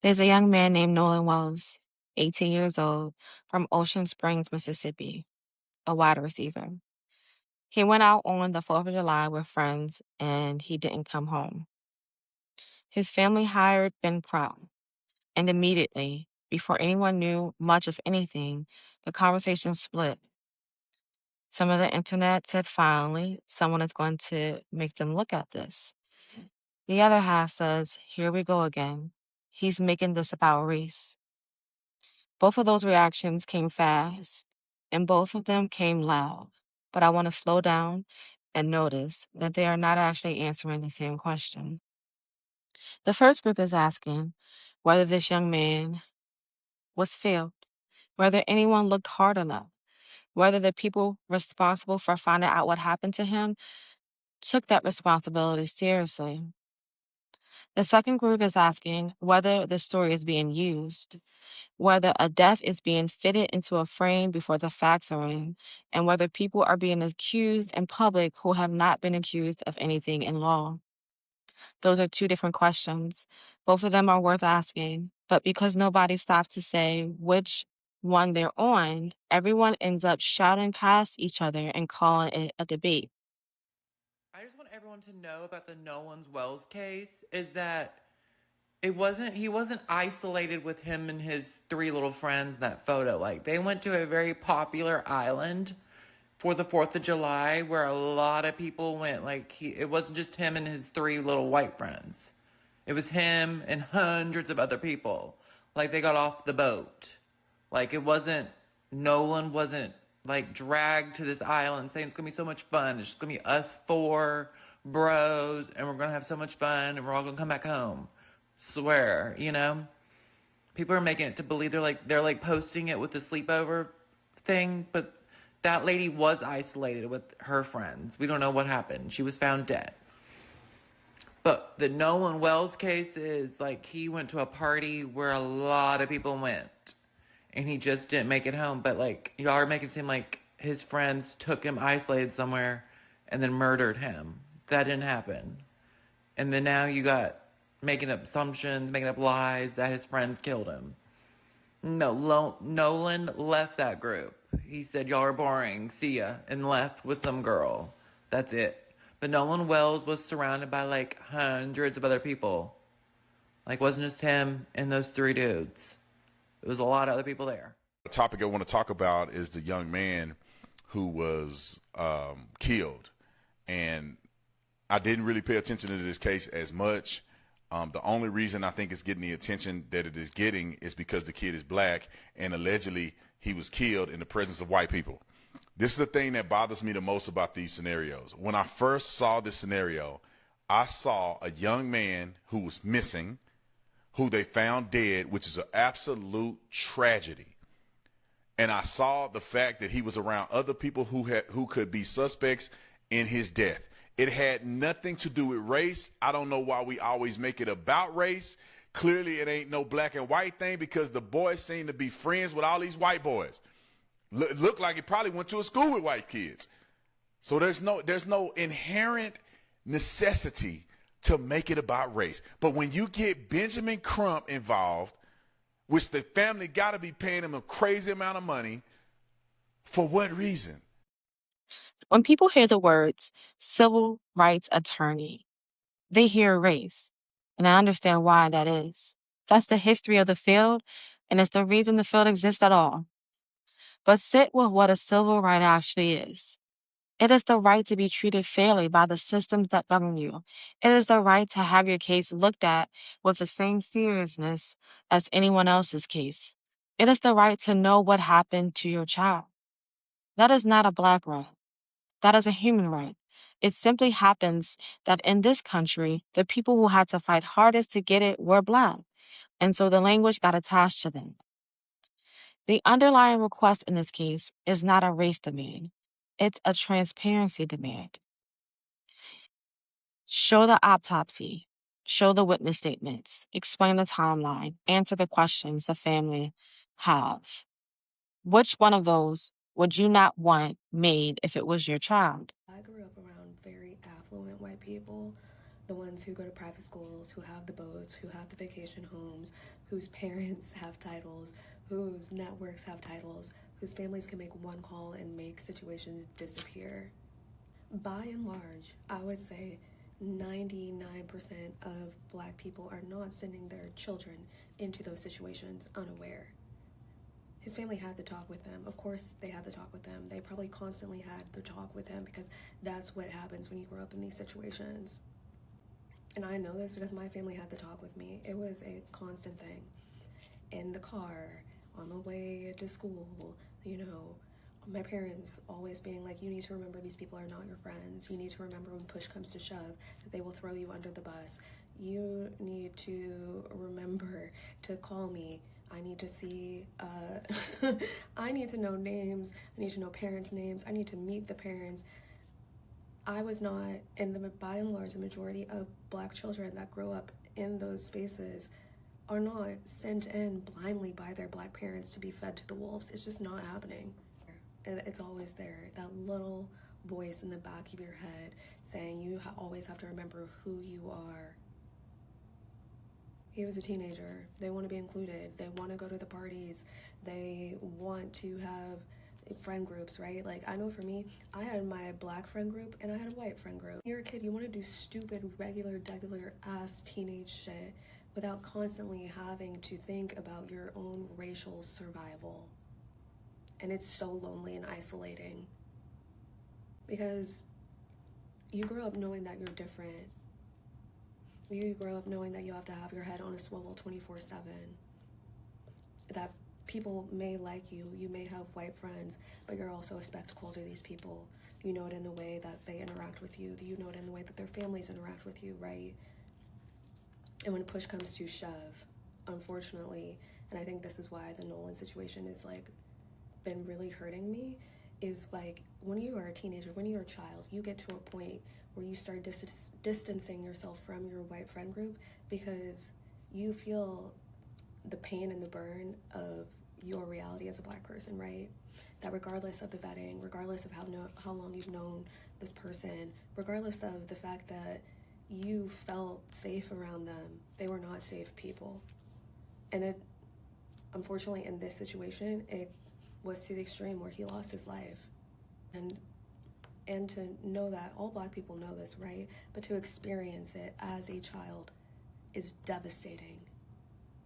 There's a young man named Nolan Wells, 18 years old, from Ocean Springs, Mississippi, a wide receiver. He went out on the 4th of July with friends and he didn't come home. His family hired Ben Crump, and immediately, before anyone knew much of anything, the conversation split. Some of the internet said finally someone is going to make them look at this. The other half says, here we go again. He's making this about race. Both of those reactions came fast, and both of them came loud. But I want to slow down and notice that they are not actually answering the same question. The first group is asking whether this young man was failed, whether anyone looked hard enough, whether the people responsible for finding out what happened to him took that responsibility seriously. The second group is asking whether the story is being used, whether a death is being fitted into a frame before the facts are in, and whether people are being accused in public who have not been accused of anything in law. Those are two different questions. Both of them are worth asking, but because nobody stopped to say which one they're on, everyone ends up shouting past each other and calling it a debate. I just want everyone to know about the Nolan Wells case is that he wasn't isolated with him and his three little friends in that photo. Like they went to a very popular island for the 4th of July where a lot of people went. Like it wasn't just him and his three little white friends. It was him and hundreds of other people. Like they got off the boat. Like it wasn't Nolan wasn't like dragged to this island saying it's gonna be so much fun. It's just gonna be us four bros and we're gonna have so much fun and we're all gonna come back home. Swear, people are making it to believe they're like posting it with the sleepover thing, but that lady was isolated with her friends. We don't know what happened. She was found dead. But the Nolan Wells case is like he went to a party where a lot of people went and he just didn't make it home. But like y'all are making it seem like his friends took him isolated somewhere and then murdered him. That didn't happen. And then now you got making up assumptions, making up lies that his friends killed him. No, Nolan left that group. He said, y'all are boring, see ya, and left with some girl. That's it. But Nolan Wells was surrounded by like hundreds of other people. Like, wasn't just him and those three dudes. It was a lot of other people there. The topic I want to talk about is the young man who was killed. And I didn't really pay attention to this case as much. The only reason I think it's getting the attention that it is getting is because the kid is black and allegedly he was killed in the presence of white people. This is the thing that bothers me the most about these scenarios. When I first saw this scenario, I saw a young man who was missing, who they found dead, which is an absolute tragedy. And I saw the fact that he was around other people who could be suspects in his death. It had nothing to do with race. I don't know why we always make it about race. Clearly, it ain't no black and white thing because the boys seem to be friends with all these white boys. Look like he probably went to a school with white kids. So there's no inherent necessity to make it about race. But when you get Benjamin Crump involved, which the family got to be paying him a crazy amount of money, for what reason? When people hear the words civil rights attorney, they hear race. And I understand why that is. That's the history of the field, and it's the reason the field exists at all. But sit with what a civil right actually is. It is the right to be treated fairly by the systems that govern you. It is the right to have your case looked at with the same seriousness as anyone else's case. It is the right to know what happened to your child. That is not a black right. That is a human right. It simply happens that in this country, the people who had to fight hardest to get it were black, and so the language got attached to them. The underlying request in this case is not a race demand, it's a transparency demand. Show the autopsy, show the witness statements, explain the timeline, answer the questions the family have. Which one of those would you not want made if it was your child? I grew up around very affluent white people, The ones who go to private schools, who have the boats, who have the vacation homes, whose parents have titles, whose networks have titles, whose families can make one call and make situations disappear. By and large, I would say 99% of Black people are not sending their children into those situations unaware. His family had the talk with them. Of course, they had the talk with them. They probably constantly had the talk with him because that's what happens when you grow up in these situations. And I know this because my family had the talk with me. It was a constant thing. In the car, on the way to school, you know, my parents always being like, you need to remember these people are not your friends. You need to remember when push comes to shove that they will throw you under the bus. You need to remember to call me. I need to see, I need to know names. I need to know parents' names. I need to meet the parents. I was not, and by and large, the majority of Black children that grow up in those spaces are not sent in blindly by their Black parents to be fed to the wolves. It's just not happening. It's always there, that little voice in the back of your head saying you always have to remember who you are. He was a teenager. They want to be included. They want to go to the parties. They want to have friend groups, right? Like, I know for me, I had my Black friend group and I had a white friend group. You're a kid, you want to do stupid, regular, ass teenage shit without constantly having to think about your own racial survival. And it's so lonely and isolating because you grow up knowing that you're different. You grow up knowing that you have to have your head on a swivel 24/7. That people may like you, you may have white friends, but you're also a spectacle to these people. You know it in the way that they interact with you. You know it in the way that their families interact with you, right? And when push comes to shove, unfortunately, and I think this is why the Nolan situation is like been really hurting me, is like when you are a teenager, when you're a child, you get to a point where you start distancing yourself from your white friend group because you feel the pain and the burn of your reality as a Black person, right? That regardless of the vetting, regardless of how long you've known this person, regardless of the fact that you felt safe around them, they were not safe people. And it, unfortunately, in this situation, it was to the extreme where he lost his life. And to know that, all Black people know this, right? But to experience it as a child is devastating.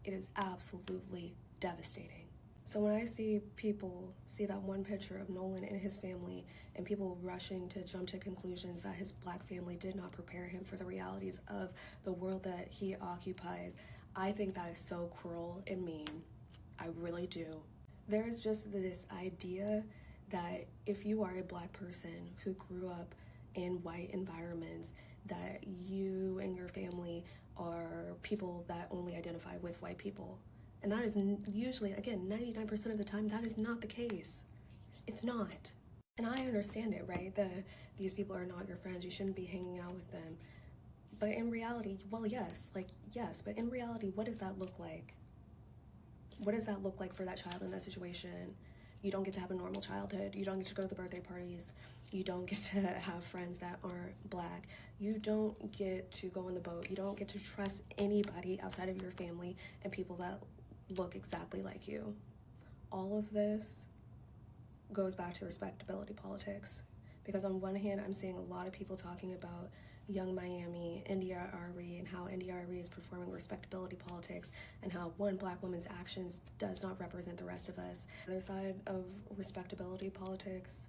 It is absolutely devastating. So when I see people see that one picture of Nolan and his family and people rushing to jump to conclusions that his Black family did not prepare him for the realities of the world that he occupies, I think that is so cruel and mean. I really do. There's just this idea that if you are a Black person who grew up in white environments, that you and your family are people that only identify with white people. And that is usually, again, 99% of the time, that is not the case. It's not. And I understand it, right? That these people are not your friends. You shouldn't be hanging out with them. But in reality, well, yes, but in reality, what does that look like? What does that look like for that child in that situation? You don't get to have a normal childhood. You don't get to go to the birthday parties. You don't get to have friends that aren't Black. You don't get to go on the boat. You don't get to trust anybody outside of your family and people that look exactly like you. All of this goes back to respectability politics. Because on one hand, I'm seeing a lot of people talking about Young Miami, NDRE, and how NDRE is performing respectability politics and how one Black woman's actions does not represent the rest of us. The other side of respectability politics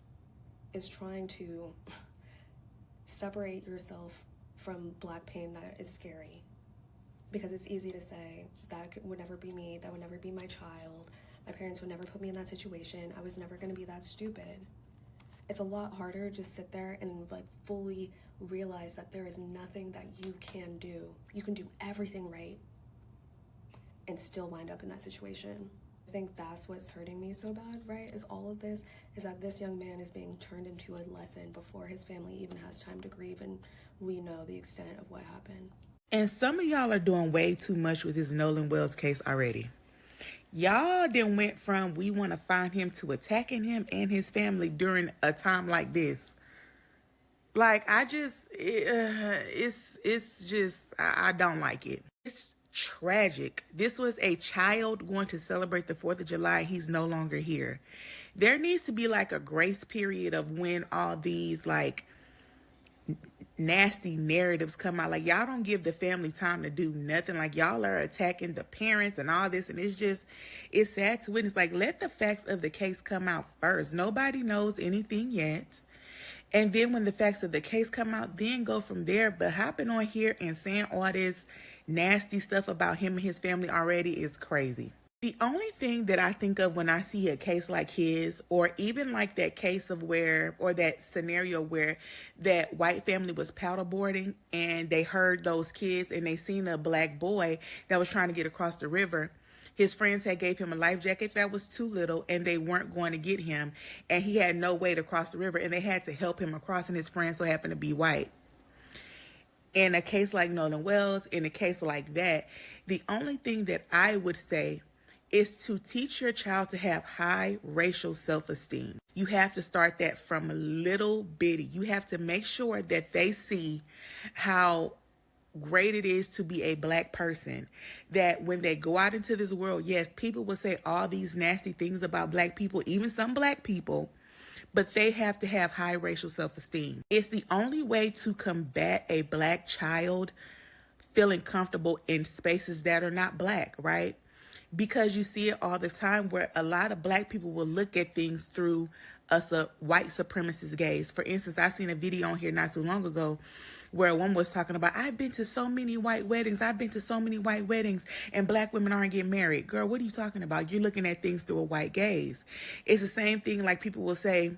is trying to separate yourself from Black pain that is scary. Because it's easy to say, that would never be me, that would never be my child, my parents would never put me in that situation, I was never gonna be that stupid. It's a lot harder to sit there and like fully realize that there is nothing that you can do. You can do everything right and still wind up in that situation. I think that's what's hurting me so bad, right? Is all of this, is that this young man is being turned into a lesson before his family even has time to grieve, and we know the extent of what happened. And some of y'all are doing way too much with this Nolan Wells case already. Y'all then went from we want to find him to attacking him and his family during a time like this. Like, it's just, I don't like it. It's tragic. This was a child going to celebrate the 4th of July. He's no longer here. There needs to be like a grace period of when all these like nasty narratives come out. Like, y'all don't give the family time to do nothing. Like, y'all are attacking the parents and all this, and it's sad to witness. Like, let the facts of the case come out first. Nobody knows anything yet. And then when the facts of the case come out, then go from there. But hopping on here and saying all this nasty stuff about him and his family already is crazy. The only thing that I think of when I see a case like his, or even like that case of where, or that scenario where that white family was paddleboarding and they heard those kids and they seen a black boy that was trying to get across the river. His friends had gave him a life jacket that was too little and they weren't going to get him. And he had no way to cross the river and they had to help him across, and his friends so happened to be white. In a case like Nolan Wells, in a case like that, the only thing that I would say is to teach your child to have high racial self-esteem. You have to start that from little bitty. You have to make sure that they see how great it is to be a black person, that when they go out into this world, yes, people will say all these nasty things about black people, even some black people, but they have to have high racial self-esteem. It's the only way to combat a black child feeling comfortable in spaces that are not black, right? Because you see it all the time where a lot of black people will look at things through a white supremacist gaze. For instance, I seen a video on here not too long ago where a woman was talking about, I've been to so many white weddings. I've been to so many white weddings and black women aren't getting married. Girl, what are you talking about? You're looking at things through a white gaze. It's the same thing like people will say,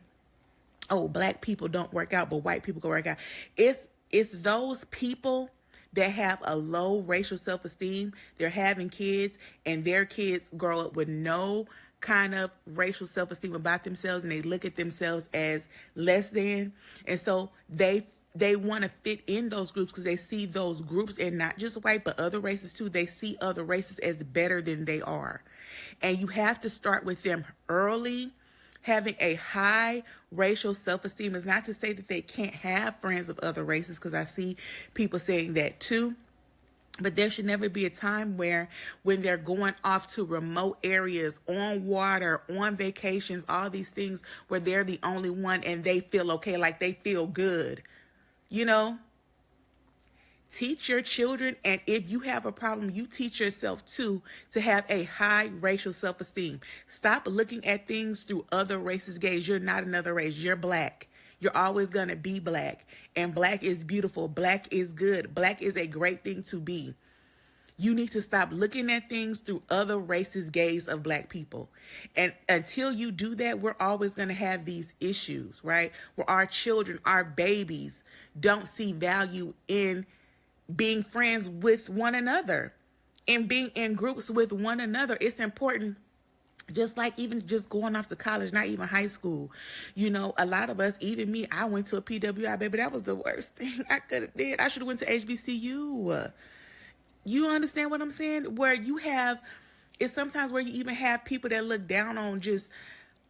oh, black people don't work out, but white people can work out. It's those people that have a low racial self-esteem. They're having kids and their kids grow up with no kind of racial self-esteem about themselves, and they look at themselves as less than. And so they want to fit in those groups because they see those groups, and not just white, but other races too. They see other races as better than they are. And you have to start with them early. Having a high racial self-esteem is not to say that they can't have friends of other races, because I see people saying that too. But there should never be a time where when they're going off to remote areas, on water, on vacations, all these things where they're the only one and they feel okay, like they feel good, you know? Teach your children, and if you have a problem, you teach yourself too, to have a high racial self-esteem. Stop looking at things through other races' gaze. You're not another race. You're black. You're always going to be black. And black is beautiful. Black is good. Black is a great thing to be. You need to stop looking at things through other races' gaze of black people. And until you do that, we're always going to have these issues, right? Where our children, our babies, don't see value in being friends with one another and being in groups with one another. It's important. Just like even just going off to college, not even high school. You know, a lot of us, even me, I went to a PWI, baby. That was the worst thing I could have did. I should have went to HBCU. You understand what I'm saying? Where you have, it's sometimes where you even have people that look down on just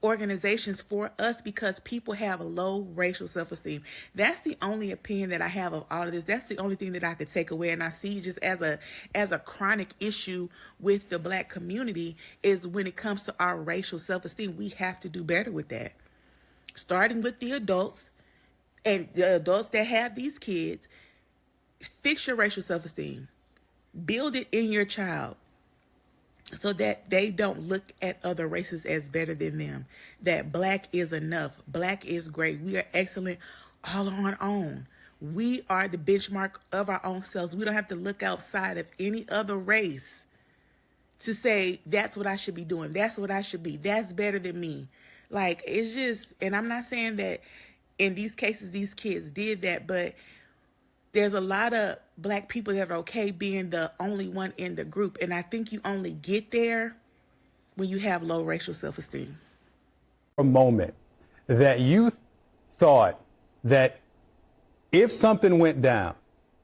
organizations for us because people have a low racial self-esteem. That's the only opinion that I have of all of this. That's the only thing that I could take away, and I see just as a chronic issue with the black community is when it comes to our racial self-esteem. We have to do better with that, starting with the adults and the adults that have these kids. Fix your racial self-esteem, build it in your child, so that they don't look at other races as better than them. That black is enough. Black is great. We are excellent all on our own. We are the benchmark of our own selves. We don't have to look outside of any other race to say, that's what I should be doing. That's what I should be. That's better than me. Like, it's just, and I'm not saying that in these cases, these kids did that, but there's a lot of black people that are okay being the only one in the group. And I think you only get there when you have low racial self-esteem. A moment that you thought that if something went down,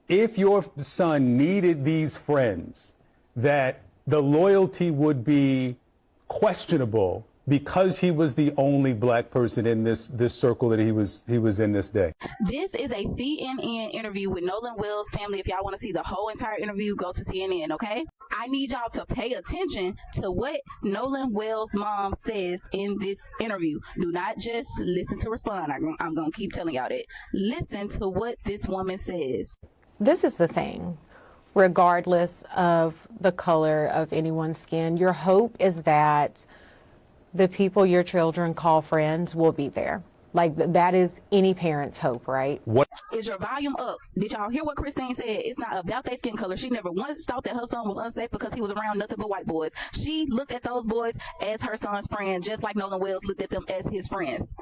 if your son needed these friends, that the loyalty would be questionable because he was the only black person in this circle that he was in this day. This is a CNN interview with Nolan Well's family. If y'all want to see the whole entire interview, go to CNN, okay? I need y'all to pay attention to what Nolan Well's mom says in this interview. Do not just listen to respond. I'm going to keep telling y'all that. Listen to what this woman says. This is the thing. Regardless of the color of anyone's skin, your hope is that the people your children call friends will be there. Like, that is any parent's hope, right? What is your volume up? Did y'all hear what Christine said? It's not about their skin color. She never once thought that her son was unsafe because he was around nothing but white boys. She looked at those boys as her son's friend, just like Nolan Wells looked at them as his friends.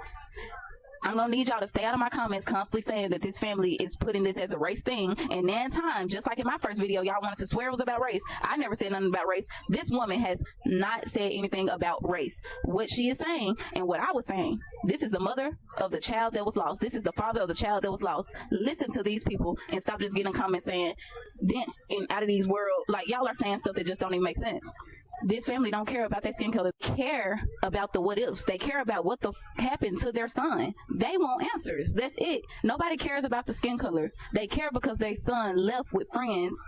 I'm going to need y'all to stay out of my comments constantly saying that this family is putting this as a race thing. And nan time, just like in my first video, y'all wanted to swear it was about race. I never said nothing about race. This woman has not said anything about race. What she is saying and what I was saying, this is the mother of the child that was lost. This is the father of the child that was lost. Listen to these people and stop just getting comments saying, dense and out of these world. Like, y'all are saying stuff that just don't even make sense. This family don't care about their skin color. They care about the what ifs. They care about what happened to their son. They want answers. That's it. Nobody cares about the skin color. They care because their son left with friends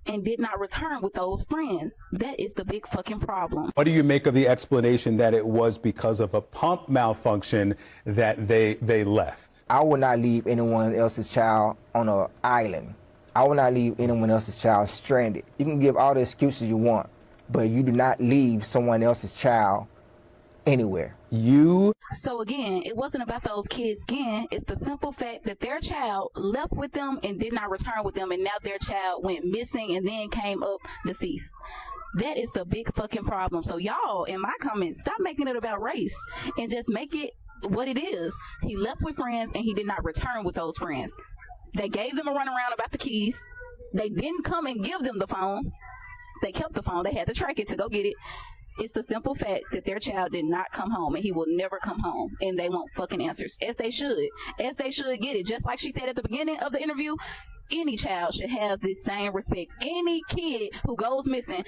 and did not return with those friends. That is the big fucking problem. do you make of the explanation that it was because of a pump malfunction that they left? I would not leave anyone else's child on an island. I would not leave anyone else's child stranded. You can give all the excuses you want, but you do not leave someone else's child anywhere. So again, it wasn't about those kids' skin. It's the simple fact that their child left with them and did not return with them, and now their child went missing and then came up deceased. That is the big fucking problem. So y'all, in my comments, stop making it about race and just make it what it is. He left with friends and he did not return with those friends. They gave them a runaround about the keys. They didn't come and give them the phone. They kept the phone. They had to track it to go get it. It's the simple fact that their child did not come home and he will never come home, and they want fucking answers, as they should get it. Just like she said at the beginning of the interview, any child should have this same respect. Any kid who goes missing,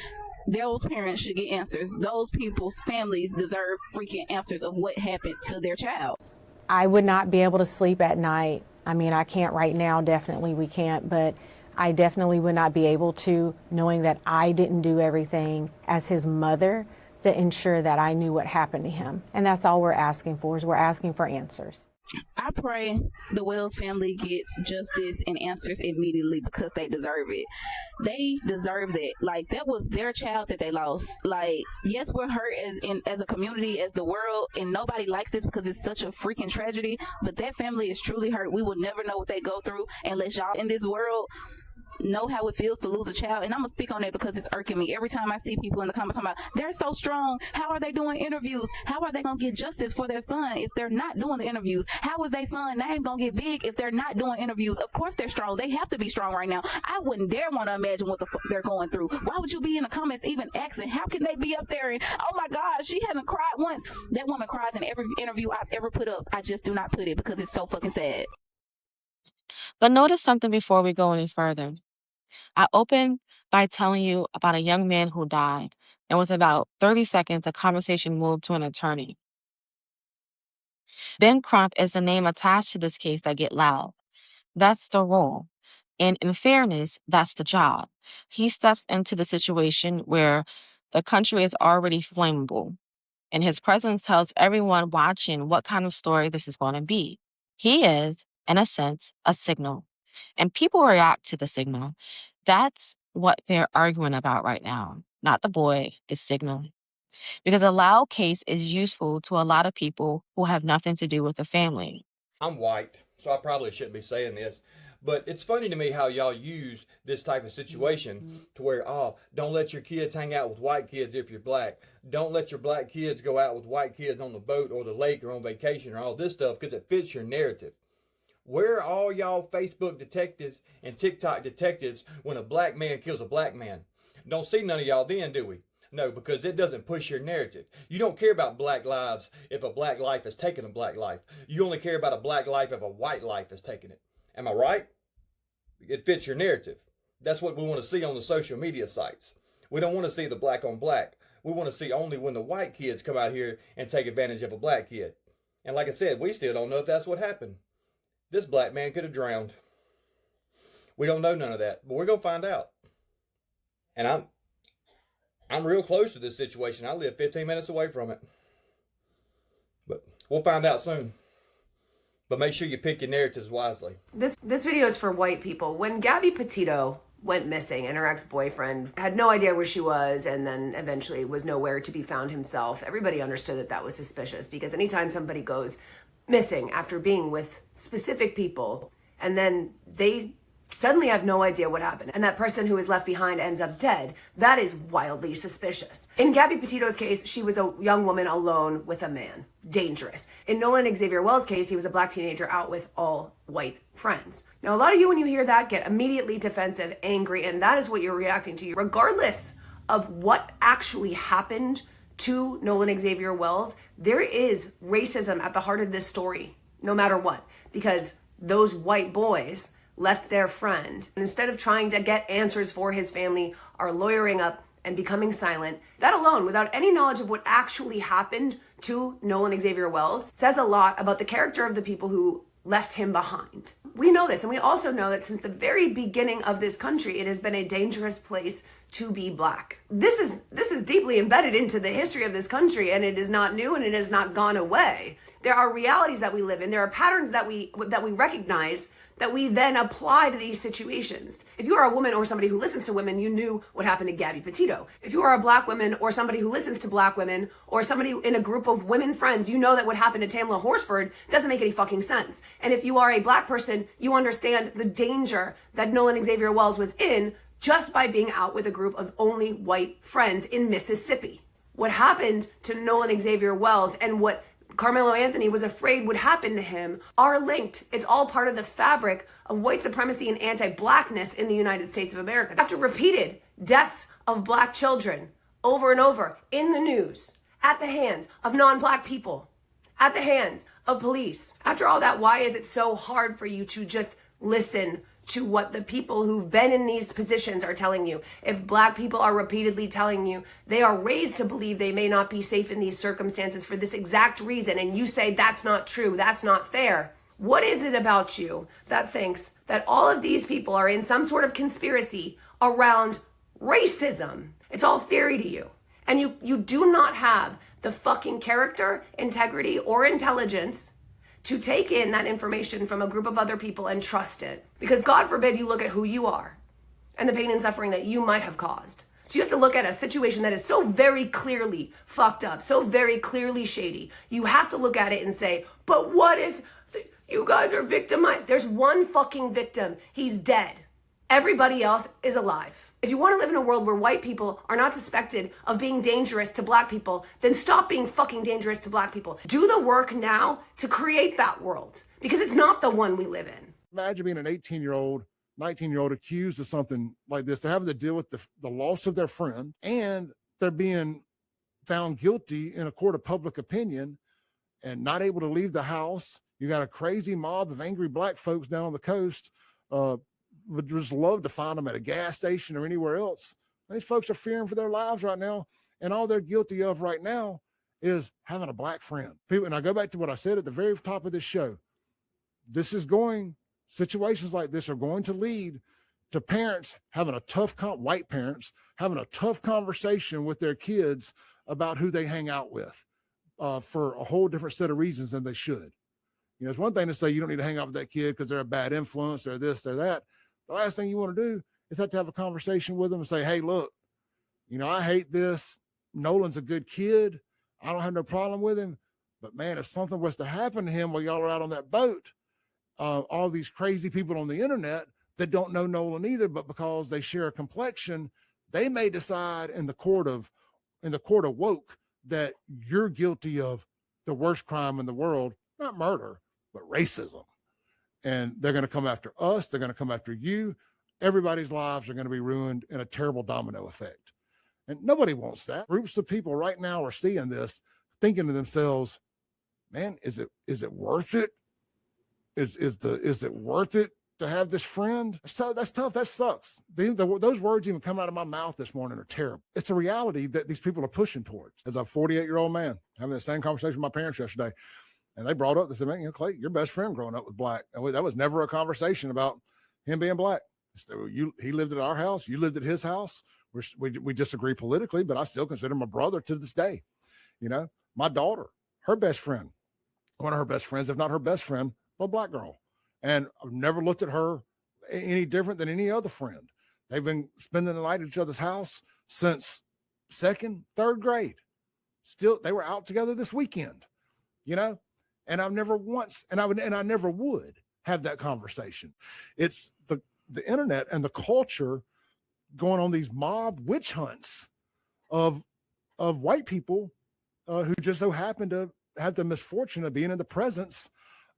those parents should get answers. Those people's families deserve freaking answers of what happened to their child. I would not be able to sleep at night. I mean, I can't right now, definitely we can't, but I definitely would not be able to, knowing that I didn't do everything as his mother to ensure that I knew what happened to him. And that's all we're asking for, is we're asking for answers. I pray the Wells family gets justice and answers immediately because they deserve it. They deserve that. Like, that was their child that they lost. Like, yes, we're hurt as a community, as the world, and nobody likes this because it's such a freaking tragedy, but that family is truly hurt. We will never know what they go through unless y'all in this world know how it feels to lose a child. And I'm gonna speak on that because it's irking me every time I see people in the comments talking about they're so strong, how are they doing interviews, how are they gonna get justice for their son if they're not doing the interviews, how is their son name gonna get big if they're not doing interviews? Of course they're strong. They have to be strong right now. I wouldn't dare want to imagine what the fuck they're going through. Why would you be in the comments even asking how can they be up there and, oh my god, she hasn't cried once? That woman cries in every interview I've ever put up. I just do not put it because it's so fucking sad. But notice something before we go any further. I opened by telling you about a young man who died, and with about 30 seconds, the conversation moved to an attorney. Ben Crump is the name attached to this case that get loud. That's the role. And in fairness, that's the job. He steps into the situation where the country is already flammable, and his presence tells everyone watching what kind of story this is going to be. He is, in a sense, a signal, and people react to the signal. That's what they're arguing about right now, not the boy, the signal. Because a loud case is useful to a lot of people who have nothing to do with the family. I'm white, so I probably shouldn't be saying this, but it's funny to me how y'all use this type of situation to where, oh, don't let your kids hang out with white kids if you're black. Don't let your black kids go out with white kids on the boat or the lake or on vacation or all this stuff because it fits your narrative. Where are all y'all Facebook detectives and TikTok detectives when a black man kills a black man? Don't see none of y'all then, do we? No, because it doesn't push your narrative. You don't care about black lives if a black life has taken a black life. You only care about a black life if a white life has taken it. Am I right? It fits your narrative. That's what we want to see on the social media sites. We don't want to see the black on black. We want to see only when the white kids come out here and take advantage of a black kid. And like I said, we still don't know if that's what happened. This black man could have drowned. We don't know none of that, but we're going to find out. And I'm real close to this situation. I live 15 minutes away from it. But we'll find out soon. But make sure you pick your narratives wisely. This video is for white people. When Gabby Petito went missing and her ex-boyfriend had no idea where she was and then eventually was nowhere to be found himself, everybody understood that that was suspicious, because anytime somebody goes missing after being with specific people and then they suddenly have no idea what happened and that person who is left behind ends up dead, that is wildly suspicious. In Gabby Petito's case, she was a young woman alone with a man. Dangerous. In Nolan Xavier Wells' case, he was a black teenager out with all white friends. Now, a lot of you, when you hear that, get immediately defensive, angry, and that is what you're reacting to. Regardless of what actually happened to Nolan Xavier Wells, there is racism at the heart of this story, no matter what, because those white boys left their friend, and instead of trying to get answers for his family, are lawyering up and becoming silent. That alone, without any knowledge of what actually happened to Nolan Xavier Wells, says a lot about the character of the people who left him behind. We know this, and we also know that since the very beginning of this country, it has been a dangerous place to be black. This is deeply embedded into the history of this country, and it is not new, and it has not gone away. There are realities that we live in. There are patterns that we recognize that we then apply to these situations. If you are a woman or somebody who listens to women, you knew what happened to Gabby Petito. If you are a black woman or somebody who listens to black women or somebody in a group of women friends, you know that what happened to Tamla Horsford doesn't make any fucking sense. And if you are a black person, you understand the danger that Nolan Xavier Wells was in just by being out with a group of only white friends in Mississippi. What happened to Nolan Xavier Wells and what Carmelo Anthony was afraid would happen to him are linked. It's all part of the fabric of white supremacy and anti-blackness in the United States of America. After repeated deaths of black children over and over in the news, at the hands of non-black people, at the hands of police. After all that, why is it so hard for you to just listen to what the people who've been in these positions are telling you? If black people are repeatedly telling you they are raised to believe they may not be safe in these circumstances for this exact reason, and you say that's not true, that's not fair, what is it about you that thinks that all of these people are in some sort of conspiracy around racism? It's all theory to you. And you do not have the fucking character, integrity, or intelligence to take in that information from a group of other people and trust it. Because God forbid you look at who you are and the pain and suffering that you might have caused. So you have to look at a situation that is so very clearly fucked up, so very clearly shady. You have to look at it and say, but what if you guys are victimized? There's one fucking victim. He's dead. Everybody else is alive. If you want to live in a world where white people are not suspected of being dangerous to black people, then stop being fucking dangerous to black people. Do the work now to create that world, because it's not the one we live in. Imagine being an 18-year-old, 19-year-old accused of something like this. They're having to deal with the loss of their friend, and they're being found guilty in a court of public opinion and not able to leave the house. You got a crazy mob of angry black folks down on the coast, would just love to find them at a gas station or anywhere else. These folks are fearing for their lives right now, and all they're guilty of right now is having a black friend. People, and I go back to what I said at the very top of this show. Situations like this are going to lead to parents having a tough, white parents having a tough conversation with their kids about who they hang out with for a whole different set of reasons than they should. You know, it's one thing to say you don't need to hang out with that kid because they're a bad influence or this or that. The last thing you want to do is have to have a conversation with them and say, hey, look, you know, I hate this. Nolan's a good kid. I don't have no problem with him. But man, if something was to happen to him while y'all are out on that boat, all these crazy people on the internet that don't know Nolan either, but because they share a complexion, they may decide in the court of woke that you're guilty of the worst crime in the world, not murder, but racism. And they're going to come after us. They're going to come after you. Everybody's lives are going to be ruined in a terrible domino effect. And nobody wants that. Groups of people right now are seeing this, thinking to themselves, man, is it worth it? Is it worth it to have this friend, that's tough. That sucks. Those words even come out of my mouth this morning are terrible. It's a reality that these people are pushing towards. As a 48-year-old man, having the same conversation with my parents yesterday, and they brought up, they said, man, Clay, your best friend growing up was black. That was never a conversation about him being black. He lived at our house. You lived at his house. We disagree politically, but I still consider him a brother to this day. You know, my daughter, her best friend, one of her best friends, if not her best friend, a black girl. And I've never looked at her any different than any other friend. They've been spending the night at each other's house since second, third grade. Still, they were out together this weekend, you know, and I've never once, and I never would have that conversation. It's the internet and the culture going on these mob witch hunts of white people who just so happen to have the misfortune of being in the presence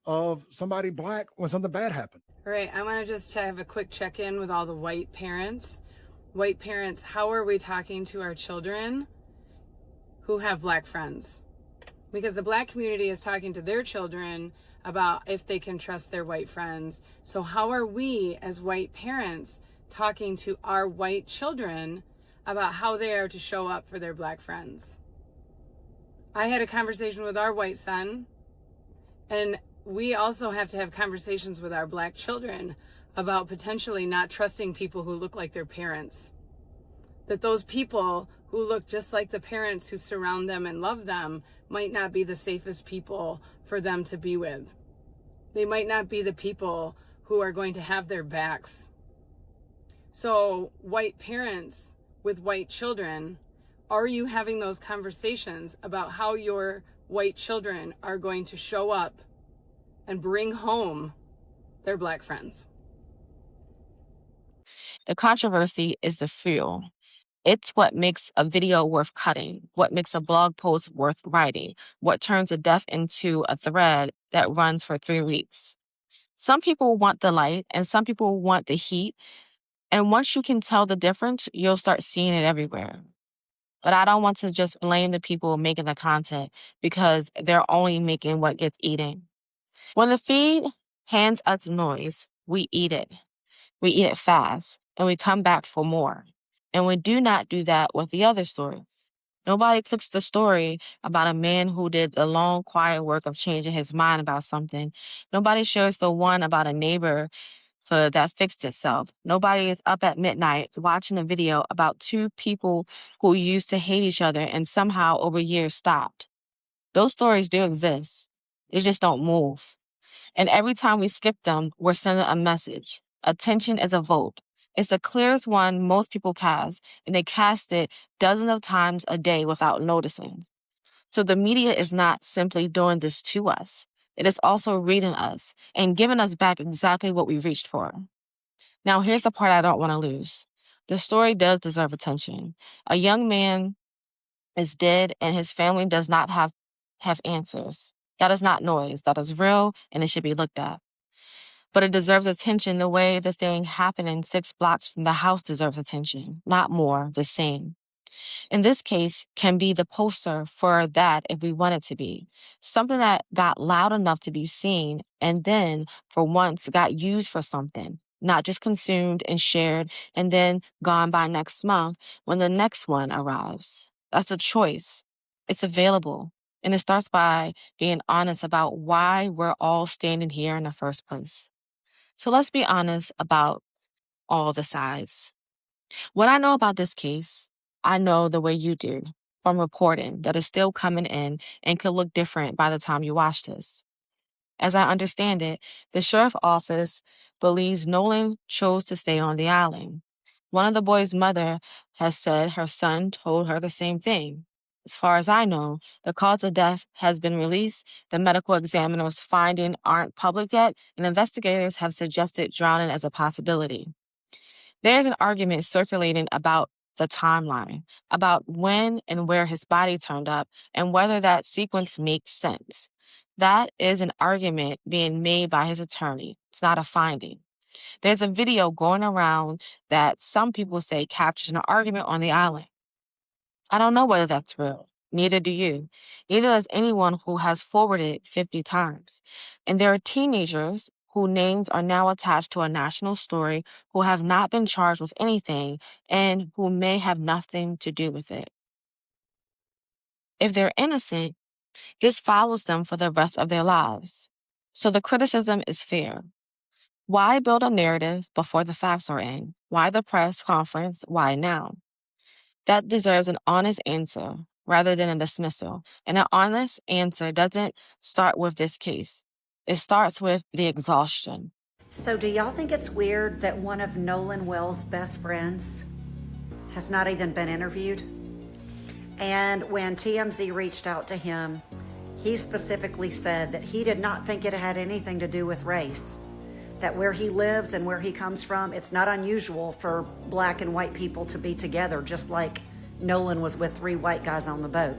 of somebody black when something bad happened. All right, I want to just have a quick check-in with all the white parents. White parents, how are we talking to our children who have black friends? Because the black community is talking to their children about if they can trust their white friends. So how are we as white parents talking to our white children about how they are to show up for their black friends? I had a conversation with our white son, and we also have to have conversations with our black children about potentially not trusting people who look like their parents. That those people who look just like the parents who surround them and love them might not be the safest people for them to be with. They might not be the people who are going to have their backs. So, white parents with white children, are you having those conversations about how your white children are going to show up and bring home their black friends? The controversy is the fuel. It's what makes a video worth cutting, what makes a blog post worth writing, what turns a death into a thread that runs for 3 weeks. Some people want the light and some people want the heat. And once you can tell the difference, you'll start seeing it everywhere. But I don't want to just blame the people making the content because they're only making what gets eaten. When the feed hands us noise, we eat it. We eat it fast, and we come back for more. And we do not do that with the other stories. Nobody clicks the story about a man who did the long, quiet work of changing his mind about something. Nobody shares the one about a neighborhood that fixed itself. Nobody is up at midnight watching a video about 2 people who used to hate each other and somehow over years stopped. Those stories do exist. They just don't move. And every time we skip them, we're sending a message. Attention is a vote. It's the clearest one most people cast, and they cast it dozens of times a day without noticing. So the media is not simply doing this to us. It is also reading us and giving us back exactly what we reached for. Now, here's the part I don't want to lose. The story does deserve attention. A young man is dead, and his family does not have answers. That is not noise. That is real, and it should be looked at. But it deserves attention the way the thing happening 6 blocks from the house deserves attention. Not more, the same. In this case, can be the poster for that if we want it to be. Something that got loud enough to be seen and then, for once, got used for something. Not just consumed and shared and then gone by next month when the next one arrives. That's a choice. It's available. And it starts by being honest about why we're all standing here in the first place. So let's be honest about all the sides. What I know about this case, I know the way you do from reporting that is still coming in and could look different by the time you watch this. As I understand it, the sheriff office believes Nolan chose to stay on the island. One of the boys' mother has said her son told her the same thing. As far as I know, the cause of death has been released, the medical examiner's findings aren't public yet, and investigators have suggested drowning as a possibility. There's an argument circulating about the timeline, about when and where his body turned up, and whether that sequence makes sense. That is an argument being made by his attorney. It's not a finding. There's a video going around that some people say captures an argument on the island. I don't know whether that's real. Neither do you. Neither does anyone who has forwarded 50 times. And there are teenagers whose names are now attached to a national story, who have not been charged with anything, and who may have nothing to do with it. If they're innocent, this follows them for the rest of their lives. So the criticism is fair. Why build a narrative before the facts are in? Why the press conference? Why now? That deserves an honest answer rather than a dismissal. And an honest answer doesn't start with this case. It starts with the exhaustion. So do y'all think it's weird that one of Nolan Well's best friends has not even been interviewed? And when TMZ reached out to him, he specifically said that he did not think it had anything to do with race. That where he lives and where he comes from, it's not unusual for black and white people to be together, just like Nolan was with 3 white guys on the boat.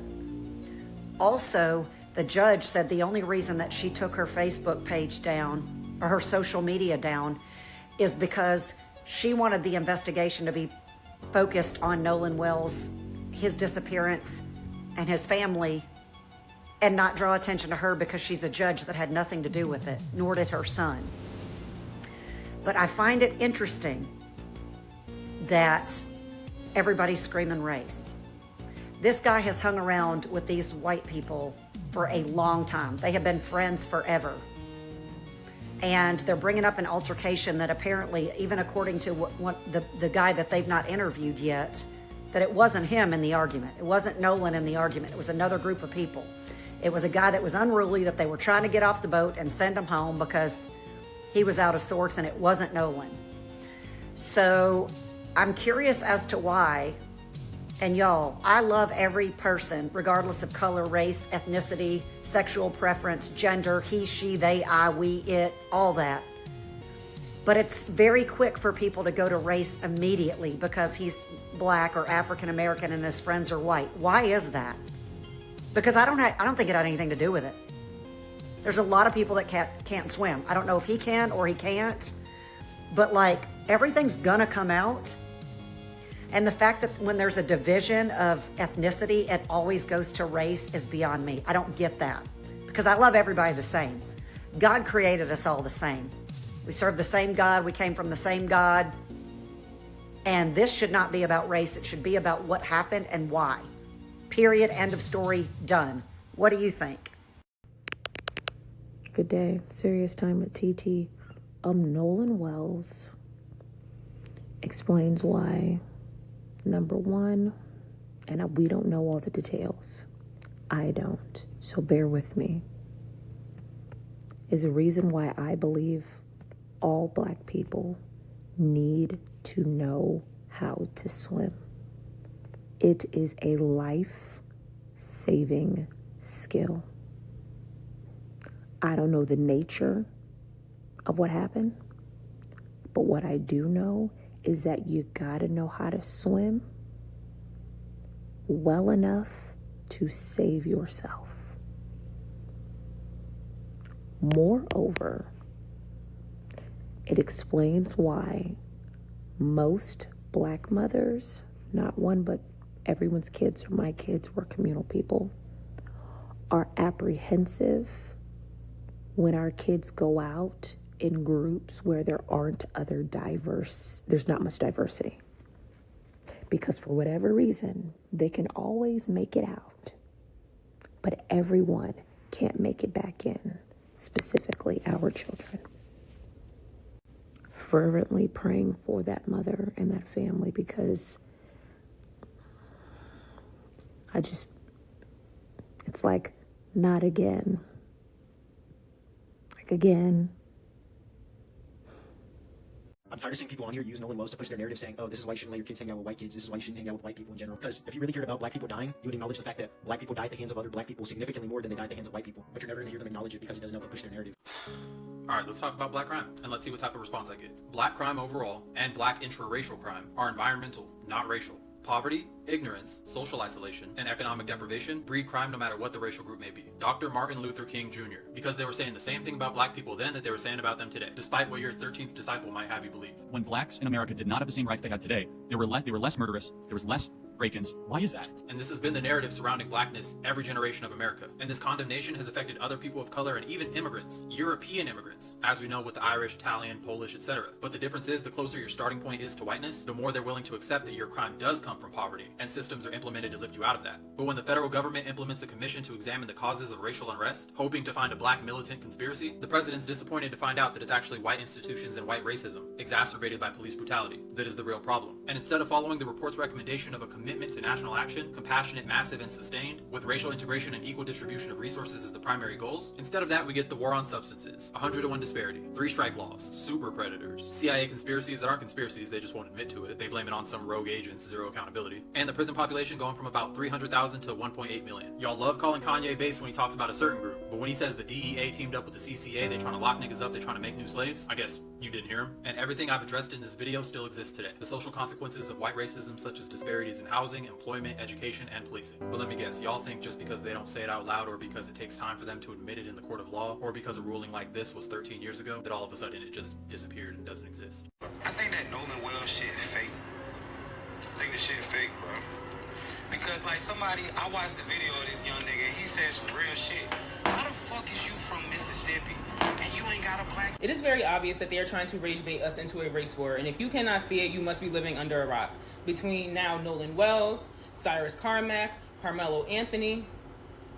Also, the judge said the only reason that she took her Facebook page down, or her social media down, is because she wanted the investigation to be focused on Nolan Wells, his disappearance, and his family, and not draw attention to her because she's a judge that had nothing to do with it, nor did her son. But I find it interesting that everybody's screaming race. This guy has hung around with these white people for a long time. They have been friends forever. And they're bringing up an altercation that apparently, even according to the guy that they've not interviewed yet, that it wasn't him in the argument. It wasn't Nolan in the argument. It was another group of people. It was a guy that was unruly, that they were trying to get off the boat and send him home because he was out of sorts, and it wasn't Nolan. So I'm curious as to why. And y'all, I love every person, regardless of color, race, ethnicity, sexual preference, gender, he, she, they, I, we, it, all that. But it's very quick for people to go to race immediately because he's black or African American and his friends are white. Why is that? Because I don't think it had anything to do with it. There's a lot of people that can't swim. I don't know if he can or he can't, but like everything's gonna come out. And the fact that when there's a division of ethnicity, it always goes to race is beyond me. I don't get that because I love everybody the same. God created us all the same. We serve the same God. We came from the same God. And this should not be about race. It should be about what happened and why. Period. End of story. Done. What do you think? Good day. Serious time with TT. Nolan Wells explains why, number one, and we don't know all the details. I don't. So bear with me. Is a reason why I believe all black people need to know how to swim. It is a life-saving skill. I don't know the nature of what happened, but what I do know is that you gotta know how to swim well enough to save yourself. Moreover, it explains why most black mothers, not one, but everyone's kids or my kids, we're communal people, are apprehensive when our kids go out in groups where there's not much diversity. Because for whatever reason, they can always make it out, but everyone can't make it back in, specifically our children. Fervently praying for that mother and that family because it's like, not again. Like again. I'm tired of seeing people on here use Nolan Wells to push their narrative saying, oh, this is why you shouldn't let your kids hang out with white kids. This is why you shouldn't hang out with white people in general. Because if you really cared about black people dying, you would acknowledge the fact that black people die at the hands of other black people significantly more than they die at the hands of white people. But you're never going to hear them acknowledge it because it doesn't help push their narrative. All right, let's talk about black crime, and let's see what type of response I get. Black crime overall and black intraracial crime are environmental, not racial. Poverty, ignorance, social isolation, and economic deprivation breed crime no matter what the racial group may be. Dr. Martin Luther King Jr., because they were saying the same thing about black people then that they were saying about them today, despite what your 13th disciple might have you believe. When blacks in America did not have the same rights they had today, they were less murderous, there was less break-ins. Why is that? And this has been the narrative surrounding blackness every generation of America. And this condemnation has affected other people of color and even immigrants, European immigrants, as we know with the Irish, Italian, Polish, etc. But the difference is the closer your starting point is to whiteness, the more they're willing to accept that your crime does come from poverty, and systems are implemented to lift you out of that. But when the federal government implements a commission to examine the causes of racial unrest, hoping to find a black militant conspiracy, the president's disappointed to find out that it's actually white institutions and white racism, exacerbated by police brutality, that is the real problem. And instead of following the report's recommendation of a commitment to national action, compassionate, massive, and sustained, with racial integration and equal distribution of resources as the primary goals, instead of that we get the war on substances, 100-to-1 disparity, 3-strike laws, super predators, CIA conspiracies that aren't conspiracies, they just won't admit to it, they blame it on some rogue agents, zero accountability, and the prison population going from about 300,000 to 1.8 million. Y'all love calling Kanye base when he talks about a certain group, but when he says the DEA teamed up with the CCA, they trying to lock niggas up, they trying to make new slaves, I guess you didn't hear him. And everything I've addressed in this video still exists today. The social consequences of white racism such as disparities in housing, employment, education, and policing. But let me guess, y'all think just because they don't say it out loud or because it takes time for them to admit it in the court of law or because a ruling like this was 13 years ago that all of a sudden it just disappeared and doesn't exist? I think that Nolan Well shit fake. I think the shit fake, bro. Because like I watched the video of this young nigga and he said some real shit. How the fuck is you from Mississippi and you ain't got a black... It is very obvious that they are trying to rage bait us into a race war, and if you cannot see it, you must be living under a rock. Between now Nolan Wells, Cyrus Carmack, Carmelo Anthony,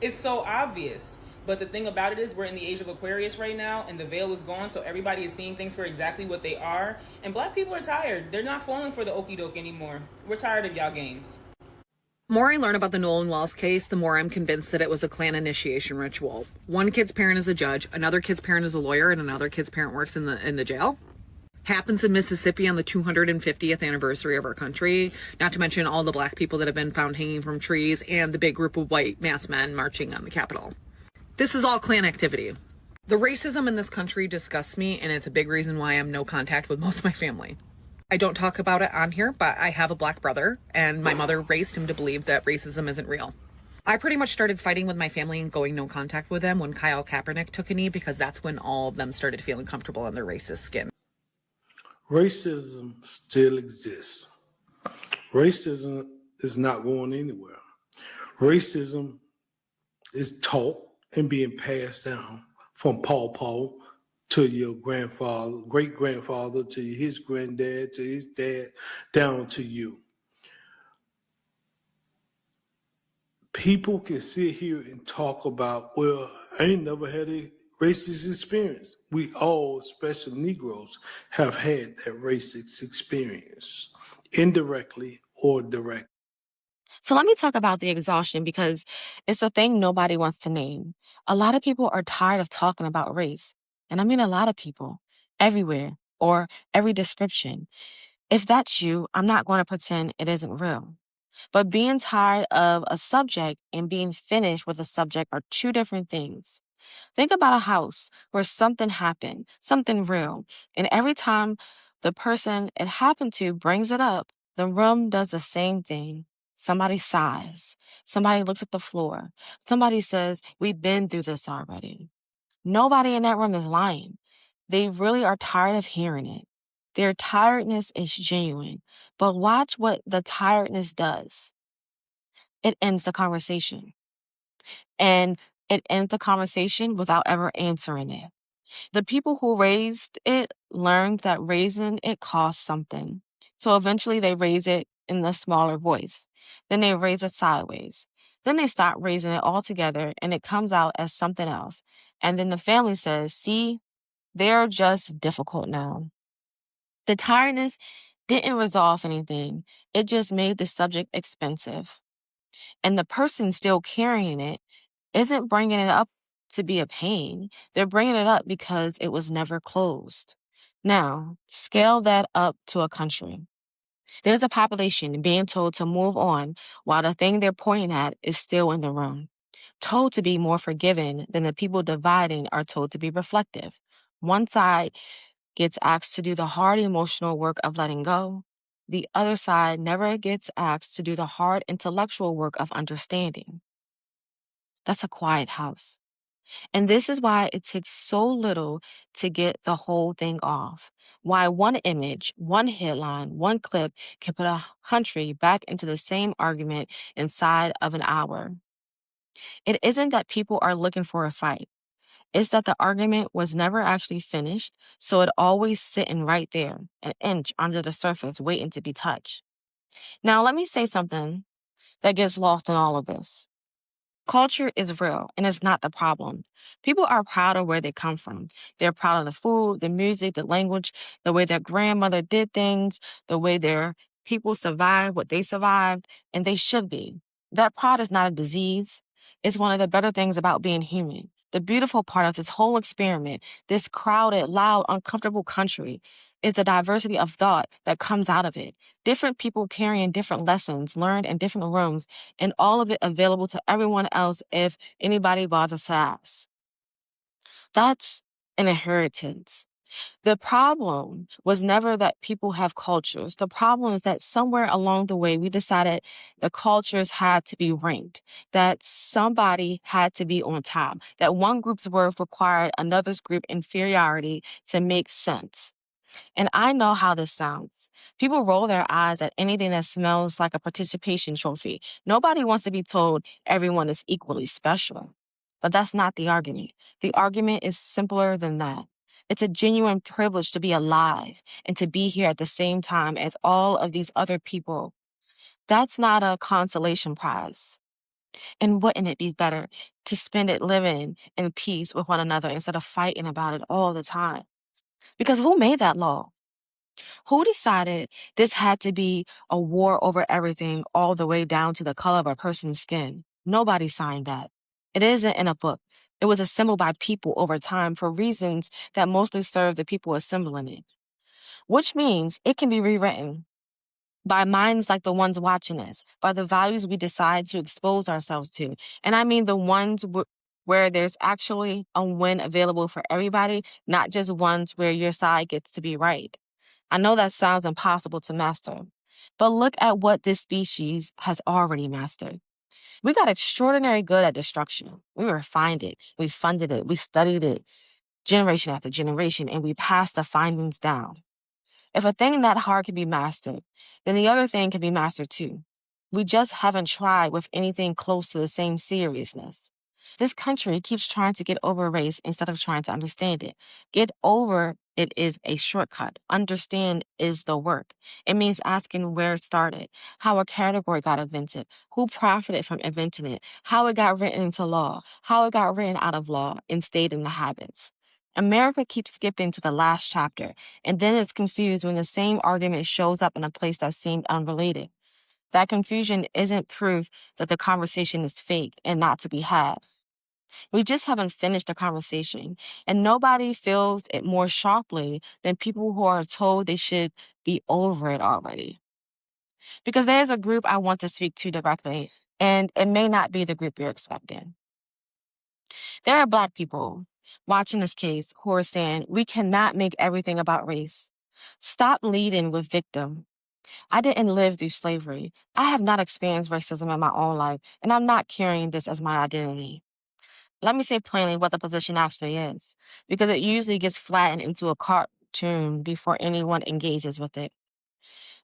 it's so obvious. But the thing about it is we're in the age of Aquarius right now, and the veil is gone, so everybody is seeing things for exactly what they are. And black people are tired. They're not falling for the okie doke anymore. We're tired of y'all games. The more I learn about the Nolan Wells case, the more I'm convinced that it was a Klan initiation ritual. One kid's parent is a judge, another kid's parent is a lawyer, and another kid's parent works in the jail. Happens in Mississippi on the 250th anniversary of our country, not to mention all the black people that have been found hanging from trees and the big group of white masked men marching on the Capitol. This is all Klan activity. The racism in this country disgusts me, and it's a big reason why I'm no contact with most of my family. I don't talk about it on here, but I have a black brother, and my mother raised him to believe that racism isn't real. I pretty much started fighting with my family and going no contact with them when Kyle Kaepernick took a knee, because that's when all of them started feeling comfortable in their racist skin. Racism still exists. Racism is not going anywhere. Racism is taught and being passed down from Paw to your grandfather, great-grandfather, to his granddad, to his dad, down to you. People can sit here and talk about, well, I ain't never had a racist experience. We all, especially Negroes, have had that racist experience, indirectly or directly. So let me talk about the exhaustion because it's a thing nobody wants to name. A lot of people are tired of talking about race. And I mean a lot of people, everywhere, or every description. If that's you, I'm not going to pretend it isn't real. But being tired of a subject and being finished with a subject are two different things. Think about a house where something happened, something real, and every time the person it happened to brings it up, the room does the same thing. Somebody sighs. Somebody looks at the floor. Somebody says, we've been through this already. Nobody in that room is lying. They really are tired of hearing it. Their tiredness is genuine. But watch what the tiredness does. It ends the conversation. And it ends the conversation without ever answering it. The people who raised it learned that raising it costs something. So eventually they raise it in the smaller voice. Then they raise it sideways. Then they stop raising it altogether and it comes out as something else. And then the family says, see, they're just difficult now. The tiredness didn't resolve anything. It just made the subject expensive. And the person still carrying it isn't bringing it up to be a pain. They're bringing it up because it was never closed. Now, scale that up to a country. There's a population being told to move on while the thing they're pointing at is still in the room. Told to be more forgiving than the people dividing are told to be reflective. One side gets asked to do the hard emotional work of letting go. The other side never gets asked to do the hard intellectual work of understanding. That's a quiet house. And this is why it takes so little to get the whole thing off. Why one image, one headline, one clip can put a country back into the same argument inside of an hour. It isn't that people are looking for a fight. It's that the argument was never actually finished, so it always sitting right there, an inch under the surface, waiting to be touched. Now, let me say something that gets lost in all of this. Culture is real and it's not the problem. People are proud of where they come from. They're proud of the food, the music, the language, the way their grandmother did things, the way their people survived what they survived, and they should be. That pride is not a disease. It's one of the better things about being human. The beautiful part of this whole experiment, this crowded, loud, uncomfortable country, is the diversity of thought that comes out of it. Different people carrying different lessons learned in different rooms, and all of it available to everyone else if anybody bothers to ask. That's an inheritance. The problem was never that people have cultures. The problem is that somewhere along the way, we decided the cultures had to be ranked, that somebody had to be on top, that one group's worth required another's group inferiority to make sense. And I know how this sounds. People roll their eyes at anything that smells like a participation trophy. Nobody wants to be told everyone is equally special. But that's not the argument. The argument is simpler than that. It's a genuine privilege to be alive and to be here at the same time as all of these other people. That's not a consolation prize. And wouldn't it be better to spend it living in peace with one another instead of fighting about it all the time? Because who made that law? Who decided this had to be a war over everything all the way down to the color of a person's skin? Nobody signed that. It isn't in a book. It was assembled by people over time for reasons that mostly serve the people assembling it, which means it can be rewritten by minds like the ones watching us, by the values we decide to expose ourselves to. And I mean the ones where there's actually a win available for everybody, not just ones where your side gets to be right. I know that sounds impossible to master, but look at what this species has already mastered. We got extraordinary good at destruction. We refined it, we funded it, we studied it generation after generation, and we passed the findings down. If a thing that hard can be mastered, then the other thing can be mastered too. We just haven't tried with anything close to the same seriousness. This country keeps trying to get over race instead of trying to understand it. Get over it is a shortcut. Understand is the work. It means asking where it started, how a category got invented, who profited from inventing it, how it got written into law, how it got written out of law and stayed in the habits. America keeps skipping to the last chapter, and then it's confused when the same argument shows up in a place that seemed unrelated. That confusion isn't proof that the conversation is fake and not to be had. We just haven't finished the conversation, and nobody feels it more sharply than people who are told they should be over it already. Because there's a group I want to speak to directly, and it may not be the group you're expecting. There are Black people watching this case who are saying, we cannot make everything about race. Stop leading with victim. I didn't live through slavery. I have not experienced racism in my own life, and I'm not carrying this as my identity. Let me say plainly what the position actually is, because it usually gets flattened into a cartoon before anyone engages with it.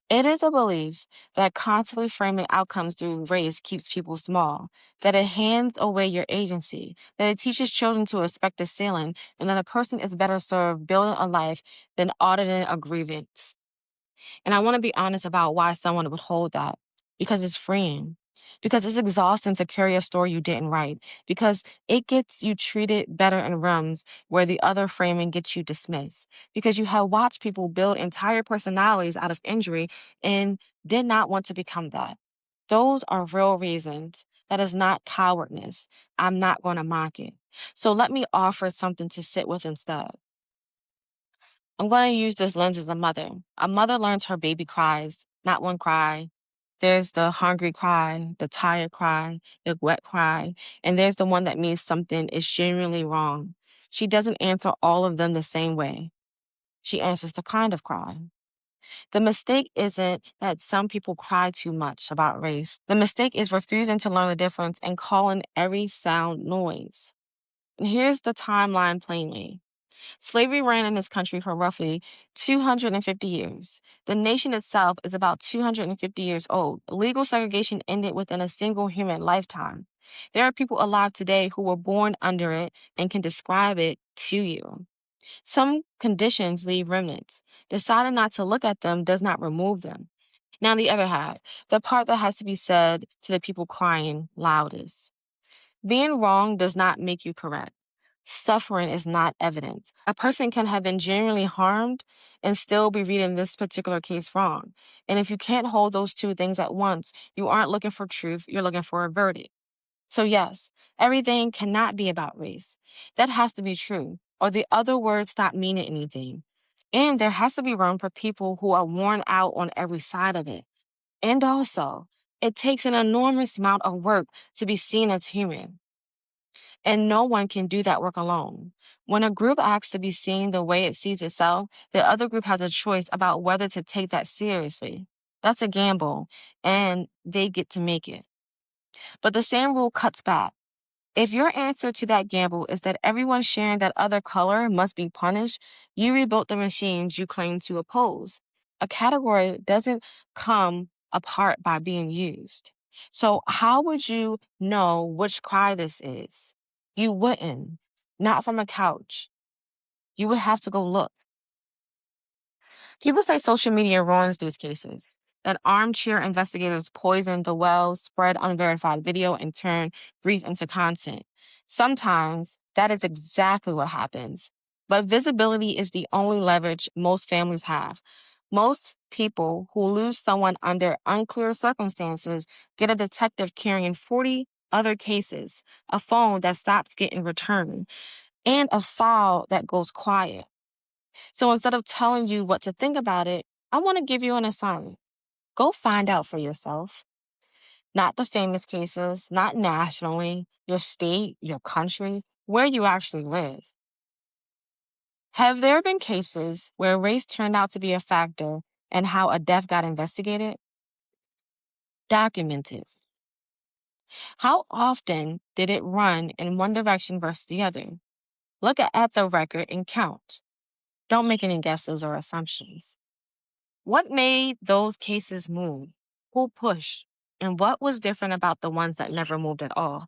It is a belief that constantly framing outcomes through race keeps people small, that it hands away your agency, that it teaches children to expect a ceiling, and that a person is better served building a life than auditing a grievance. And I want to be honest about why someone would hold that. Because it's freeing. Because it's exhausting to carry a story you didn't write. Because it gets you treated better in rooms where the other framing gets you dismissed. Because you have watched people build entire personalities out of injury and did not want to become that. Those are real reasons. That is not cowardness. I'm not going to mock it. So let me offer something to sit with instead. I'm going to use this lens as a mother. A mother learns her baby cries, not one cry. There's the hungry cry, the tired cry, the wet cry, and there's the one that means something is genuinely wrong. She doesn't answer all of them the same way. She answers the kind of cry. The mistake isn't that some people cry too much about race. The mistake is refusing to learn the difference and calling every sound noise. And here's the timeline plainly. Slavery ran in this country for roughly 250 years. The nation itself is about 250 years old. Legal segregation ended within a single human lifetime. There are people alive today who were born under it and can describe it to you. Some conditions leave remnants. Deciding not to look at them does not remove them. Now, on the other hand, the part that has to be said to the people crying loudest. Being wrong does not make you correct. Suffering is not evidence. A person can have been genuinely harmed and still be reading this particular case wrong. And if you can't hold those two things at once, you aren't looking for truth, you're looking for a verdict. So yes, everything cannot be about race. That has to be true, or the other words stop meaning anything. And there has to be room for people who are worn out on every side of it. And also, it takes an enormous amount of work to be seen as human. And no one can do that work alone. When a group asks to be seen the way it sees itself, the other group has a choice about whether to take that seriously. That's a gamble, and they get to make it. But the same rule cuts back. If your answer to that gamble is that everyone sharing that other color must be punished, you rebuilt the machines you claim to oppose. A category doesn't come apart by being used. So how would you know which cry this is? You wouldn't. Not from a couch. You would have to go look. People say social media ruins these cases, that armchair investigators poison the wells, spread unverified video, and turn grief into content. Sometimes that is exactly what happens. But visibility is the only leverage most families have. Most people who lose someone under unclear circumstances get a detective carrying 40 other cases, a phone that stops getting returned, and a file that goes quiet. So instead of telling you what to think about it, I want to give you an assignment. Go find out for yourself. Not the famous cases, not nationally, your state, your country, where you actually live. Have there been cases where race turned out to be a factor in how a death got investigated? Documented. How often did it run in one direction versus the other? Look at the record and count. Don't make any guesses or assumptions. What made those cases move? Who pushed? And what was different about the ones that never moved at all?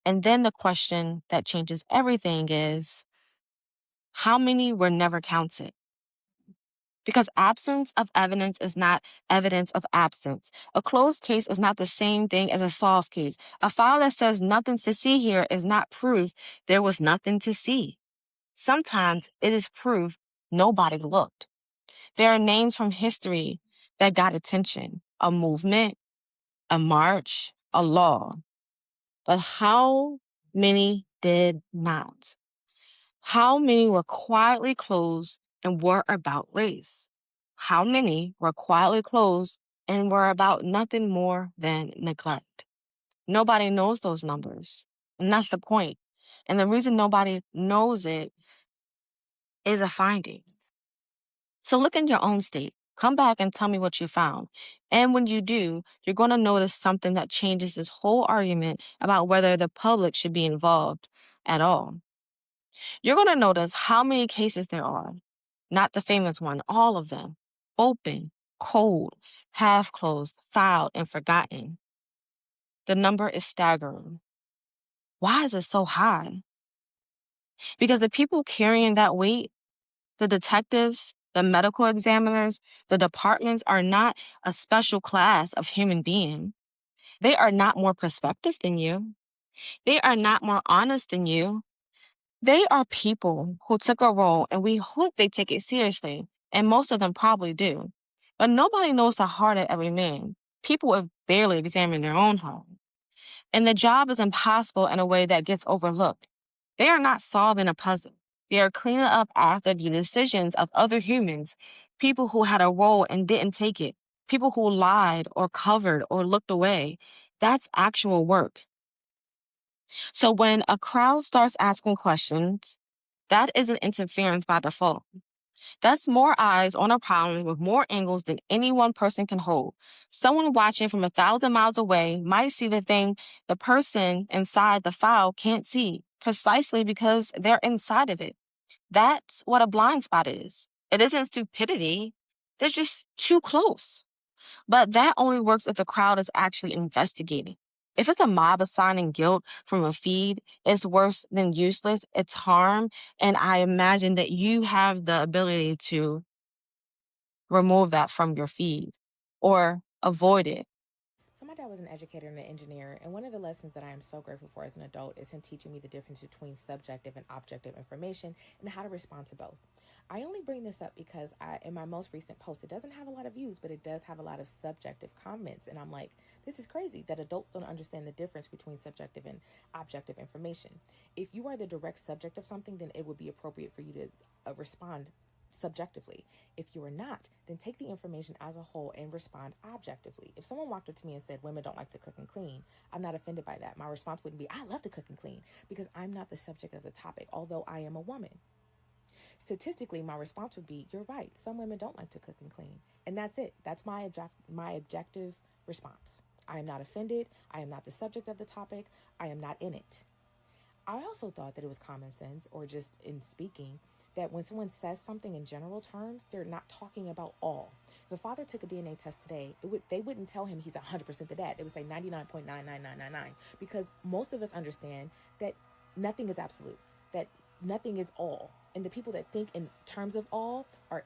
And then the question that changes everything is, how many were never counted? Because absence of evidence is not evidence of absence. A closed case is not the same thing as a solved case. A file that says nothing to see here is not proof there was nothing to see. Sometimes it is proof nobody looked. There are names from history that got attention, a movement, a march, a law. But how many did not? How many were quietly closed and were about race? How many were quietly closed and were about nothing more than neglect? Nobody knows those numbers. And that's the point. And the reason nobody knows it is a finding. So look in your own state. Come back and tell me what you found. And when you do, you're going to notice something that changes this whole argument about whether the public should be involved at all. You're going to notice how many cases there are. Not the famous one, all of them. Open, cold, half closed, filed, and forgotten. The number is staggering. Why is it so high? Because the people carrying that weight, the detectives, the medical examiners, the departments are not a special class of human being. They are not more perspective than you. They are not more honest than you. They are people who took a role and we hope they take it seriously. And most of them probably do. But nobody knows the heart of every man. People have barely examined their own heart. And the job is impossible in a way that gets overlooked. They are not solving a puzzle. They are cleaning up after the decisions of other humans, people who had a role and didn't take it, people who lied or covered or looked away. That's actual work. So when a crowd starts asking questions, that isn't interference by default. That's more eyes on a problem with more angles than any one person can hold. Someone watching from 1,000 miles away might see the thing the person inside the file can't see. precisely because they're inside of it. That's what a blind spot is. It isn't stupidity, they're just too close. But that only works if the crowd is actually investigating. If it's a mob assigning guilt from a feed, it's worse than useless, it's harm, and I imagine that you have the ability to remove that from your feed or avoid it. So my dad was an educator and an engineer, and one of the lessons that I am so grateful for as an adult is him teaching me the difference between subjective and objective information and how to respond to both. I only bring this up because in my most recent post, it doesn't have a lot of views, but it does have a lot of subjective comments, and I'm like, this is crazy that adults don't understand the difference between subjective and objective information. If you are the direct subject of something, then it would be appropriate for you to respond subjectively. If you are not, then take the information as a whole and respond objectively. If someone walked up to me and said women don't like to cook and clean, I'm not offended by that. My response wouldn't be I love to cook and clean, because I'm not the subject of the topic, although I am a woman. Statistically, my response would be, you're right, some women don't like to cook and clean, and that's it. That's my objective response. I am not offended. I am not the subject of the topic. I am not in it. I also thought that it was common sense, or just in speaking, that when someone says something in general terms, they're not talking about all. If a father took a DNA test today, they wouldn't tell him he's 100% the dad. They would say 99.99999, because most of us understand that nothing is absolute, that nothing is all. And the people that think in terms of all are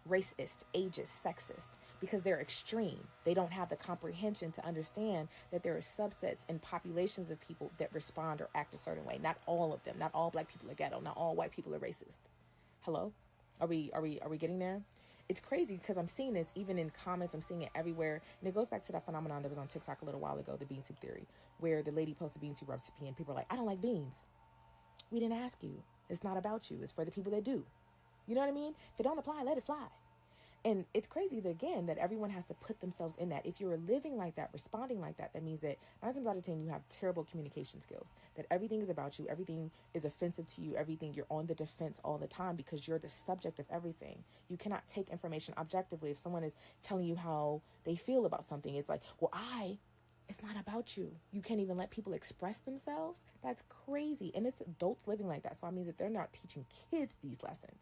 racist, ageist, sexist, because they're extreme. They don't have the comprehension to understand that there are subsets and populations of people that respond or act a certain way. Not all of them. Not all black people are ghetto. Not all white people are racist. Hello? Are we getting there? It's crazy because I'm seeing this even in comments. I'm seeing it everywhere. And it goes back to that phenomenon that was on TikTok a little while ago, the bean soup theory, where the lady posted bean soup recipe and people are like, I don't like beans. We didn't ask you. It's not about you. It's for the people that do. You know what I mean? If it don't apply, let it fly. And it's crazy that, again, that everyone has to put themselves in that. If you're living like that, responding like that, that means that 9 times out of 10, you have terrible communication skills, that everything is about you, everything is offensive to you, everything, you're on the defense all the time because you're the subject of everything. You cannot take information objectively. If someone is telling you how they feel about something, it's like, well, it's not about you. You can't even let people express themselves. That's crazy. And it's adults living like that. So it means that they're not teaching kids these lessons.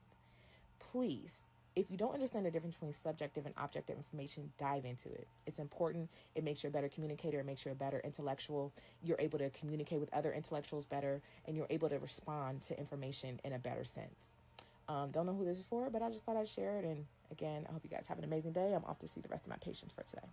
Please, if you don't understand the difference between subjective and objective information, dive into it. It's important. It makes you a better communicator. It makes you a better intellectual. You're able to communicate with other intellectuals better, and you're able to respond to information in a better sense. Don't know who this is for, but I just thought I'd share it. And again, I hope you guys have an amazing day. I'm off to see the rest of my patients for today.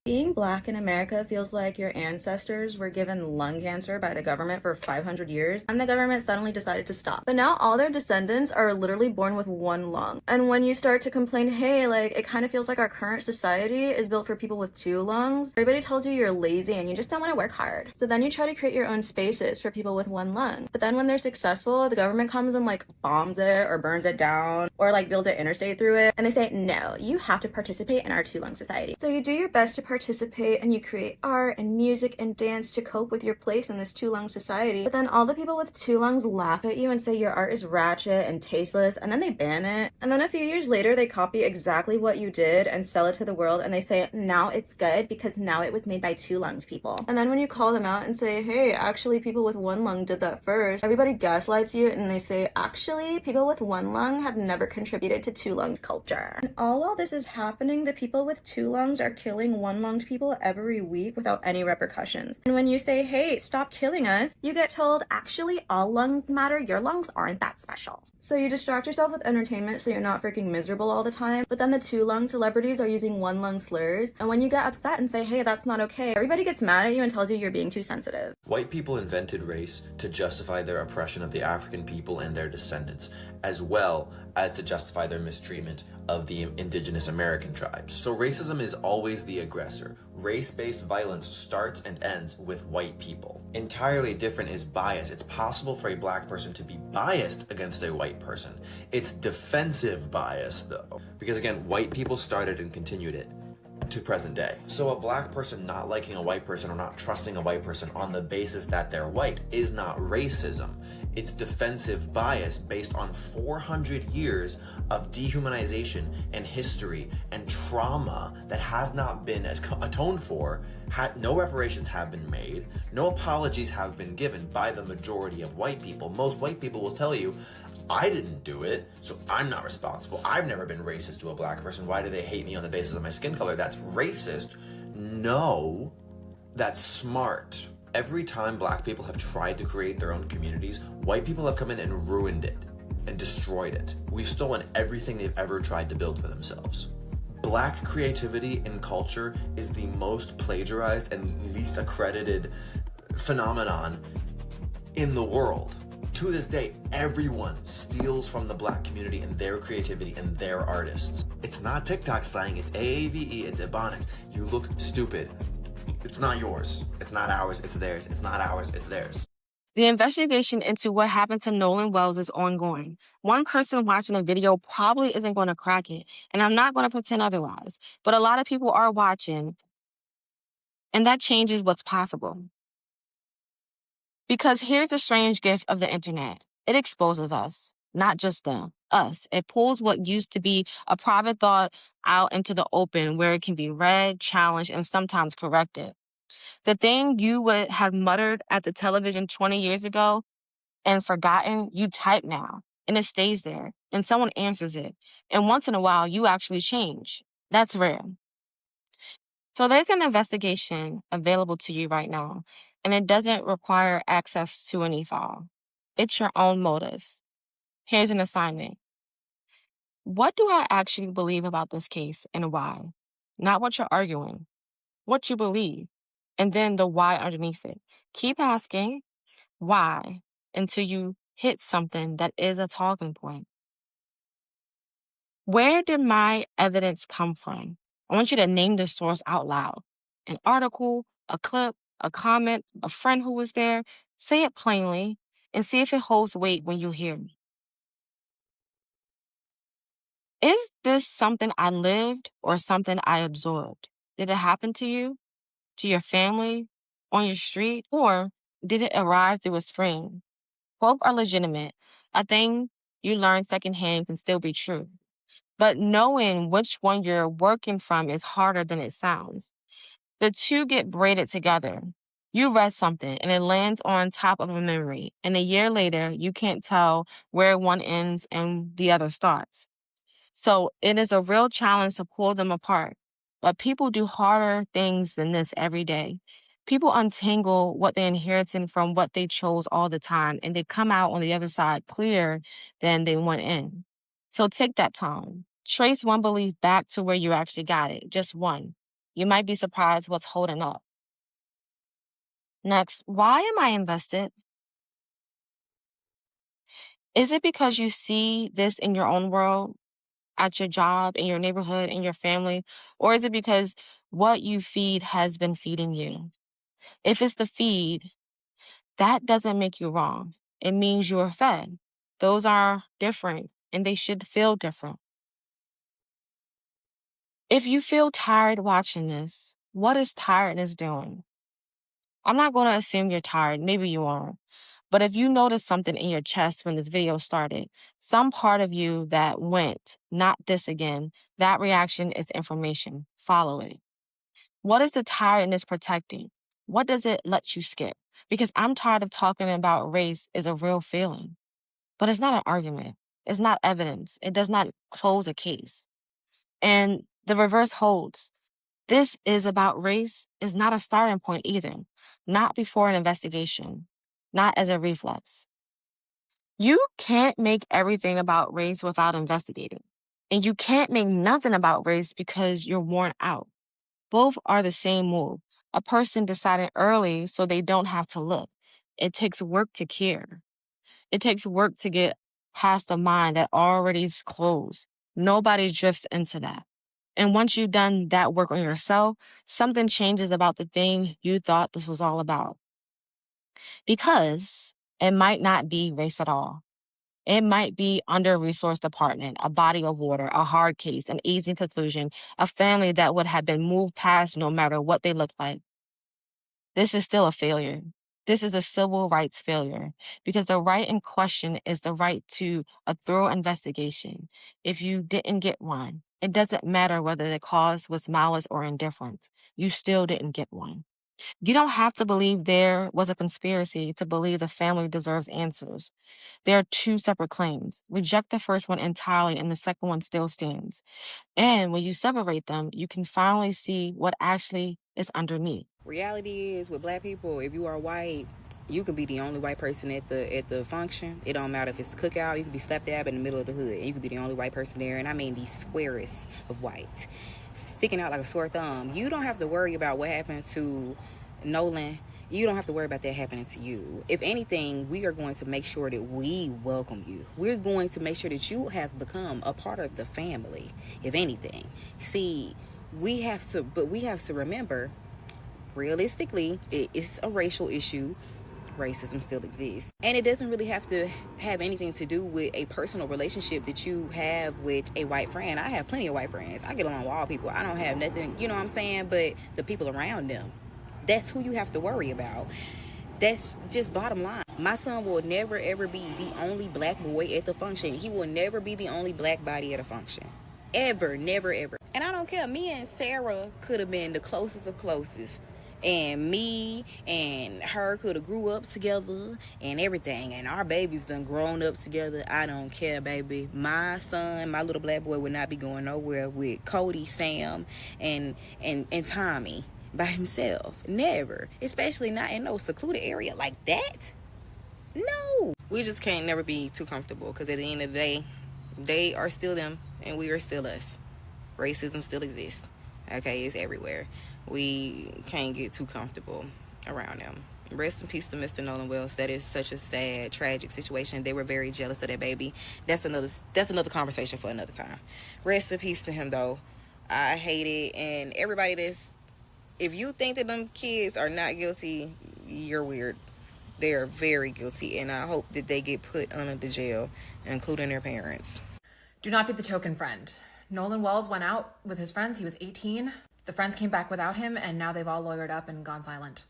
Being black in America feels like your ancestors were given lung cancer by the government for 500 years, and the government suddenly decided to stop. But now all their descendants are literally born with one lung. And when you start to complain, hey, like, it kind of feels like our current society is built for people with 2 lungs, everybody tells you you're lazy and you just don't want to work hard. So then you try to create your own spaces for people with 1 lung. But then when they're successful, the government comes and like bombs it or burns it down or like builds an interstate through it. And they say, no, you have to participate in our 2-lung society. So you do your best to participate and you create art and music and dance to cope with your place in this 2-lung society. But then all the people with 2 lungs laugh at you and say your art is ratchet and tasteless, and then they ban it. And then a few years later, they copy exactly what you did and sell it to the world, and they say now it's good because now it was made by 2-lunged people. And then when you call them out and say, hey, actually people with 1 lung did that first, everybody gaslights you and they say, actually people with 1 lung have never contributed to 2-lunged culture. And all while this is happening, the people with 2 lungs are killing 1-lunged people every week without any repercussions. And when you say, hey, stop killing us, you get told, actually, all lungs matter. Your lungs aren't that special. So you distract yourself with entertainment so you're not freaking miserable all the time. But then the 2-lung celebrities are using 1-lung slurs. And when you get upset and say, hey, that's not okay, everybody gets mad at you and tells you you're being too sensitive. White people invented race to justify their oppression of the African people and their descendants, as well as to justify their mistreatment of the indigenous American tribes. So racism is always the aggressor. Race-based violence starts and ends with white people. Entirely different is bias. It's possible for a black person to be biased against a white person. It's defensive bias, though, because again, white people started and continued it to present day. So a black person not liking a white person or not trusting a white person on the basis that they're white is not racism. its defensive bias based on 400 years of dehumanization and history and trauma that has not been atoned for. No reparations have been made, no apologies have been given by the majority of white people. Most white people will tell you, I didn't do it, so I'm not responsible. I've never been racist to a black person. Why do they hate me on the basis of my skin color? That's racist. No, that's smart. Every time black people have tried to create their own communities, white people have come in and ruined it and destroyed it. We've stolen everything they've ever tried to build for themselves. Black creativity and culture is the most plagiarized and least accredited phenomenon in the world. To this day, everyone steals from the black community and their creativity and their artists. It's not TikTok slang, it's AAVE, it's Ebonics. You look stupid. It's not yours. It's not ours, it's theirs. It's not ours, it's theirs. The investigation into what happened to Nolan Wells is ongoing. One person watching a video probably isn't going to crack it, and I'm not going to pretend otherwise. But a lot of people are watching, and that changes what's possible. Because here's the strange gift of the internet. It exposes us, not just them, us. It pulls what used to be a private thought out into the open where it can be read, challenged, and sometimes corrected. The thing you would have muttered at the television 20 years ago and forgotten, you type now, and it stays there, and someone answers it. And once in a while, you actually change. That's rare. So there's an investigation available to you right now, and it doesn't require access to any file. It's your own motives. Here's an assignment. What do I actually believe about this case and why? Not what you're arguing, what you believe, and then the why underneath it. Keep asking why until you hit something that is a talking point. Where did my evidence come from? I want you to name the source out loud. An article, a clip, a comment, a friend who was there. Say it plainly and see if it holds weight when you hear me. Is this something I lived or something I absorbed? Did it happen to you, to your family, on your street, or did it arrive through a screen? Both are legitimate. A thing you learn secondhand can still be true. But knowing which one you're working from is harder than it sounds. The two get braided together. You read something and it lands on top of a memory, and a year later, you can't tell where one ends and the other starts. So it is a real challenge to pull them apart. But people do harder things than this every day. People untangle what they inherited from what they chose all the time, and they come out on the other side clearer than they went in. So take that time. Trace one belief back to where you actually got it, just one. You might be surprised what's holding up. Next, why am I invested? Is it because you see this in your own world, at your job, in your neighborhood, in your family? Or is it because what you feed has been feeding you? If it's the feed, that doesn't make you wrong. It means you are fed. Those are different and they should feel different. If you feel tired watching this, what is tiredness doing? I'm not going to assume you're tired. Maybe you are. But if you notice something in your chest when this video started, some part of you that went, not this again, that reaction is information. Follow it. What is the tiredness protecting? What does it let you skip? Because I'm tired of talking about race is a real feeling. But it's not an argument. It's not evidence. It does not close a case. And the reverse holds. This is about race is not a starting point either. Not before an investigation. Not as a reflex. You can't make everything about race without investigating. And you can't make nothing about race because you're worn out. Both are the same move. A person deciding early so they don't have to look. It takes work to care. It takes work to get past the mind that already is closed. Nobody drifts into that. And once you've done that work on yourself, something changes about the thing you thought this was all about. Because it might not be race at all. It might be under-resourced department, a body of water, a hard case, an easy conclusion, a family that would have been moved past no matter what they looked like. This is still a failure. This is a civil rights failure because the right in question is the right to a thorough investigation. If you didn't get one, it doesn't matter whether the cause was malice or indifference. You still didn't get one. You don't have to believe there was a conspiracy to believe the family deserves answers. There are two separate claims. Reject the first one entirely, and the second one still stands. And when you separate them, you can finally see what actually is underneath. Reality is with black people, if you are white, you could be the only white person at the function. It don't matter if it's the cookout, you could be slap dab in the middle of the hood, and you could be the only white person there. And I mean the squarest of whites, sticking out like a sore thumb. You don't have to worry about what happened to Nolan. You don't have to worry about that happening to you. If anything, we are going to make sure that we welcome you. We're going to make sure that you have become a part of the family, if anything. See, we have to remember, realistically, it's a racial issue. Racism still exists. And it doesn't really have to have anything to do with a personal relationship that you have with a white friend. I have plenty of white friends. I get along with all people. I don't have nothing, you know what I'm saying? But the people around them, that's who you have to worry about. That's just bottom line. My son will never, ever be the only black boy at the function. He will never be the only black body at a function. Ever, never, ever. And I don't care. Me and Sarah could have been the closest of closest. And me and her could have grew up together and everything. And our babies done grown up together. I don't care, baby. My son, my little black boy, would not be going nowhere with Cody, Sam, and Tommy by himself. Never. Especially not in no secluded area like that. No. We just can't never be too comfortable, because at the end of the day, they are still them and we are still us. Racism still exists. Okay, it's everywhere. We can't get too comfortable around them. Rest in peace to Mr. Nolan Wells. That is such a sad, tragic situation. They were very jealous of that baby. That's another conversation for another time. Rest in peace to him, though. I hate it. And everybody if you think that them kids are not guilty, you're weird. They are very guilty, and I hope that they get put under the jail, including their parents. Do not be the token friend. Nolan Wells went out with his friends. He was 18. The friends came back without him, and now they've all lawyered up and gone silent.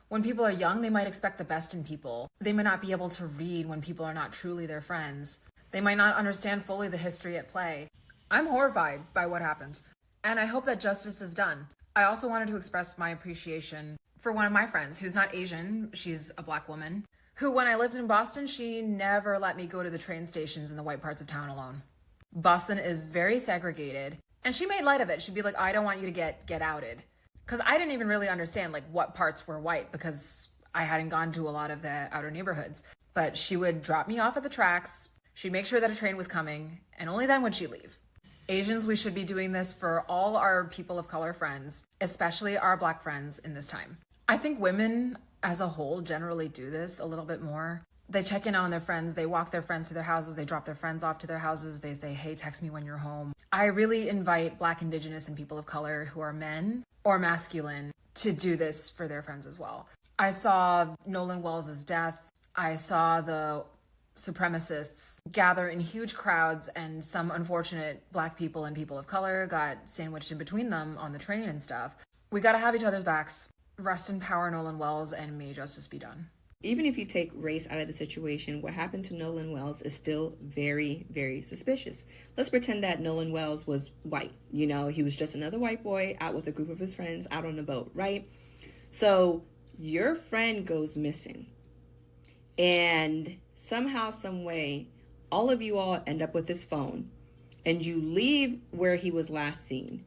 When people are young, they might expect the best in people. They might not be able to read when people are not truly their friends. They might not understand fully the history at play. I'm horrified by what happened, and I hope that justice is done. I also wanted to express my appreciation for one of my friends who's not Asian. She's a black woman who, when I lived in Boston, she never let me go to the train stations in the white parts of town alone. Boston is very segregated, and she made light of it. She'd be like, I don't want you to get outed. Because I didn't even really understand like what parts were white, because I hadn't gone to a lot of the outer neighborhoods. But she would drop me off at the tracks. She'd make sure that a train was coming, and only then would she leave. Asians, we should be doing this for all our people of color friends, especially our black friends in this time. I think women as a whole generally do this a little bit more. They check in on their friends, they walk their friends to their houses, they drop their friends off to their houses, they say, hey, text me when you're home. I really invite Black, Indigenous, and people of color who are men or masculine to do this for their friends as well. I saw Nolan Wells' death. I saw the supremacists gather in huge crowds, and some unfortunate Black people and people of color got sandwiched in between them on the train and stuff. We gotta have each other's backs. Rest in power, Nolan Wells, and may justice be done. Even if you take race out of the situation, what happened to Nolan Wells is still very, very suspicious. Let's pretend that Nolan Wells was white. You know, he was just another white boy out with a group of his friends out on a boat, right? So your friend goes missing, and somehow, some way, all of you all end up with his phone, and you leave where he was last seen.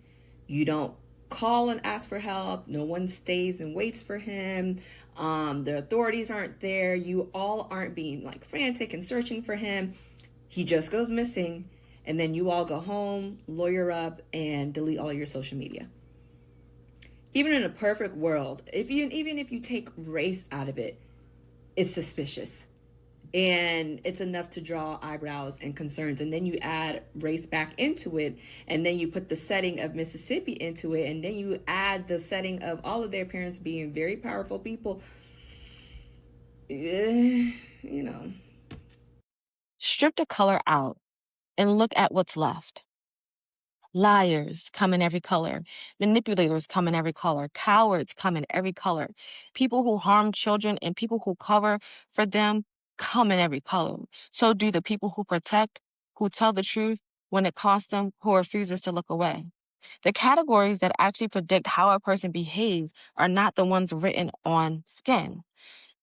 You don't call and ask for help. No one stays and waits for him. The authorities aren't there. You all aren't being like frantic and searching for him. He just goes missing, and then you all go home, lawyer up, and delete all your social media. Even in a perfect world, even if you take race out of it, it's suspicious. And it's enough to draw eyebrows and concerns. And then you add race back into it, and then you put the setting of Mississippi into it, and then you add the setting of all of their parents being very powerful people. You know. Strip the color out and look at what's left. Liars come in every color. Manipulators come in every color. Cowards come in every color. People who harm children and people who cover for them come in every color. So do the people who protect, who tell the truth when it costs them, who refuses to look away. The categories that actually predict how a person behaves are not the ones written on skin,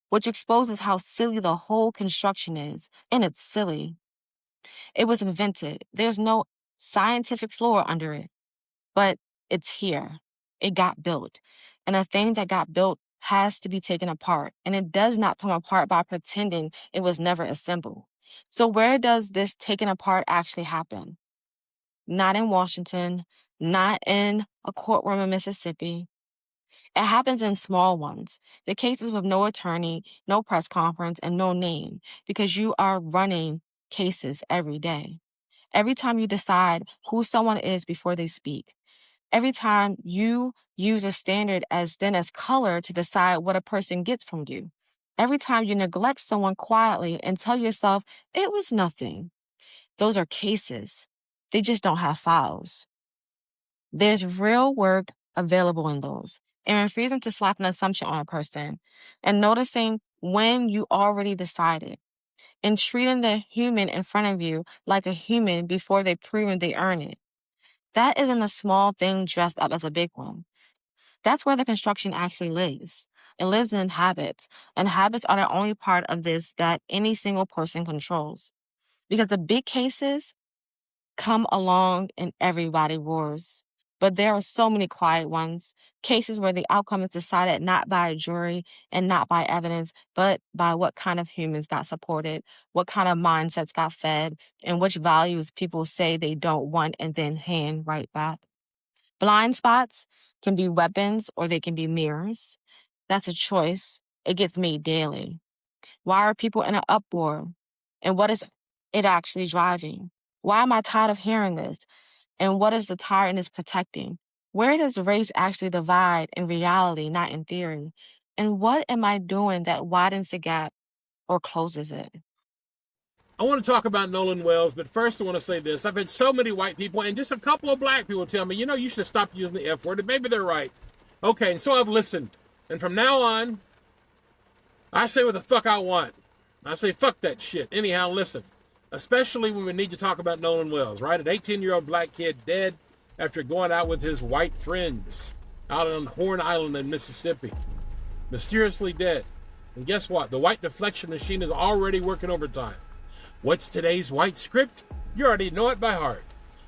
which exposes how silly the whole construction is. And it's silly. It was invented. There's no scientific floor under it, but it's here. It got built. And a thing that got built has to be taken apart. And it does not come apart by pretending it was never assembled. So where does this taking apart actually happen? Not in Washington, not in a courtroom in Mississippi. It happens in small ones, the cases with no attorney, no press conference, and no name, because you are running cases every day. Every time you decide who someone is before they speak, every time you use a standard as color to decide what a person gets from you, every time you neglect someone quietly and tell yourself it was nothing, those are cases. They just don't have files. There's real work available in those. And refusing to slap an assumption on a person and noticing when you already decided and treating the human in front of you like a human before they've proven they earn it. That isn't a small thing dressed up as a big one. That's where the construction actually lives. It lives in habits, and habits are the only part of this that any single person controls. Because the big cases come along and everybody roars. But there are so many quiet ones, cases where the outcome is decided not by a jury and not by evidence, but by what kind of humans got supported, what kind of mindsets got fed, and which values people say they don't want and then hand right back. Blind spots can be weapons or they can be mirrors. That's a choice. It gets made daily. Why are people in an uproar? And what is it actually driving? Why am I tired of hearing this? And what is the tiredness protecting? Where does race actually divide in reality, not in theory? And what am I doing that widens the gap or closes it? I want to talk about Nolan Wells, but first I want to say this. I've had so many white people and just a couple of black people tell me, you should stop using the F word, and maybe they're right. Okay, and so I've listened. And from now on, I say what the fuck I want. I say fuck that shit. Anyhow, listen. Especially when we need to talk about Nolan Wells, right? An 18-year-old black kid dead after going out with his white friends out on Horn Island in Mississippi. Mysteriously dead. And guess what? The white deflection machine is already working overtime. What's today's white script? You already know it by heart.